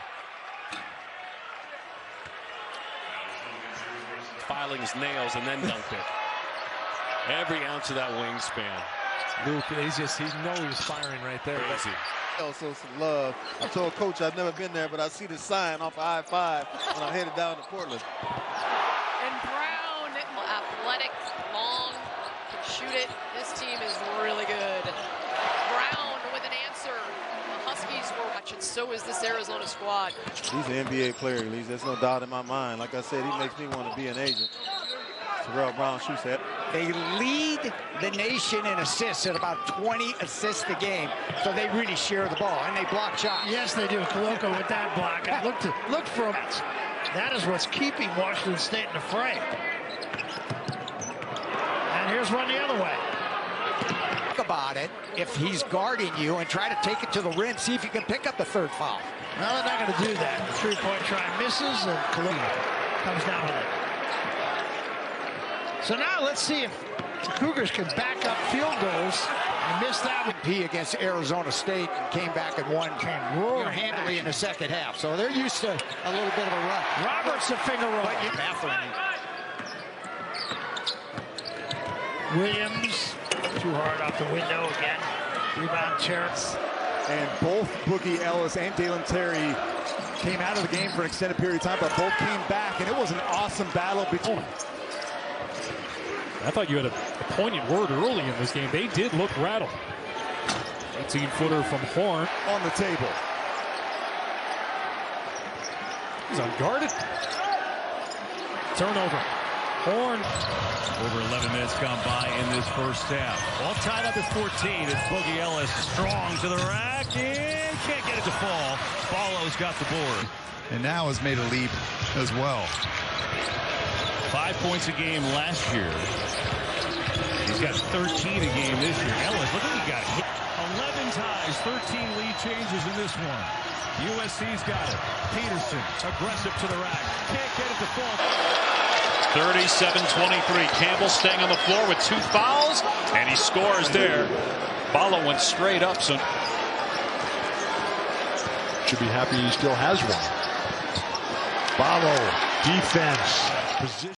Speaker 6: Filing his nails and then dunked it. Every ounce of that wingspan.
Speaker 28: Luke, he knows he's firing right there.
Speaker 6: Crazy.
Speaker 9: Also some love. I told Coach I've never been there, but I see the sign off I-5 when I'm headed down to Portland.
Speaker 13: And Brown, athletic, long, can shoot it. This team is really good. Brown with an answer. The Huskies were watching. So is this Arizona squad.
Speaker 9: He's an NBA player, at least. There's no doubt in my mind. Like I said, he makes me want to be an agent. Terrell Brown shoots that.
Speaker 14: They lead the nation in assists at about 20 assists a game, so they really share the ball, and they block shots.
Speaker 10: Yes, they do. Koloko with that block. Look for him. That is what's keeping Washington State in the fray. And here's one the other way.
Speaker 14: Think about it. If he's guarding you and try to take it to the rim, see if you can pick up the third foul.
Speaker 10: No, they're not going to do that. The three-point try misses, and Koloko comes down with it. So now let's see if the Cougars can back up field goals and miss that one.
Speaker 14: P against Arizona State and came back and won handily in the second half. So they're used to a little bit of a run.
Speaker 10: Roberts a finger roll. Williams too hard off the window again. Rebound Terrence.
Speaker 1: And both Boogie Ellis and Dalen Terry came out of the game for an extended period of time, but both came back, and it was an awesome battle between.
Speaker 12: I thought you had a poignant word early in this game. They did look rattled. 18-footer from Horn.
Speaker 1: On the table.
Speaker 12: He's unguarded. Turnover. Horn.
Speaker 17: Over 11 minutes gone by in this first half. All tied up at 14. It's Boogie Ellis strong to the rack and can't get it to fall. Ballo's got the board.
Speaker 8: And now has made a leap as well.
Speaker 17: 5 points a game last year. He's got 13 a game this year. Ellis, look what he got hit. 11 ties, 13 lead changes in this one. USC's got it. Peterson, aggressive to the rack. Can't get it to fall.
Speaker 3: 37-23. Campbell staying on the floor with 2 fouls, and he scores there. Ballo went straight up. So
Speaker 8: should be happy he still has one. Ballo, defense, position.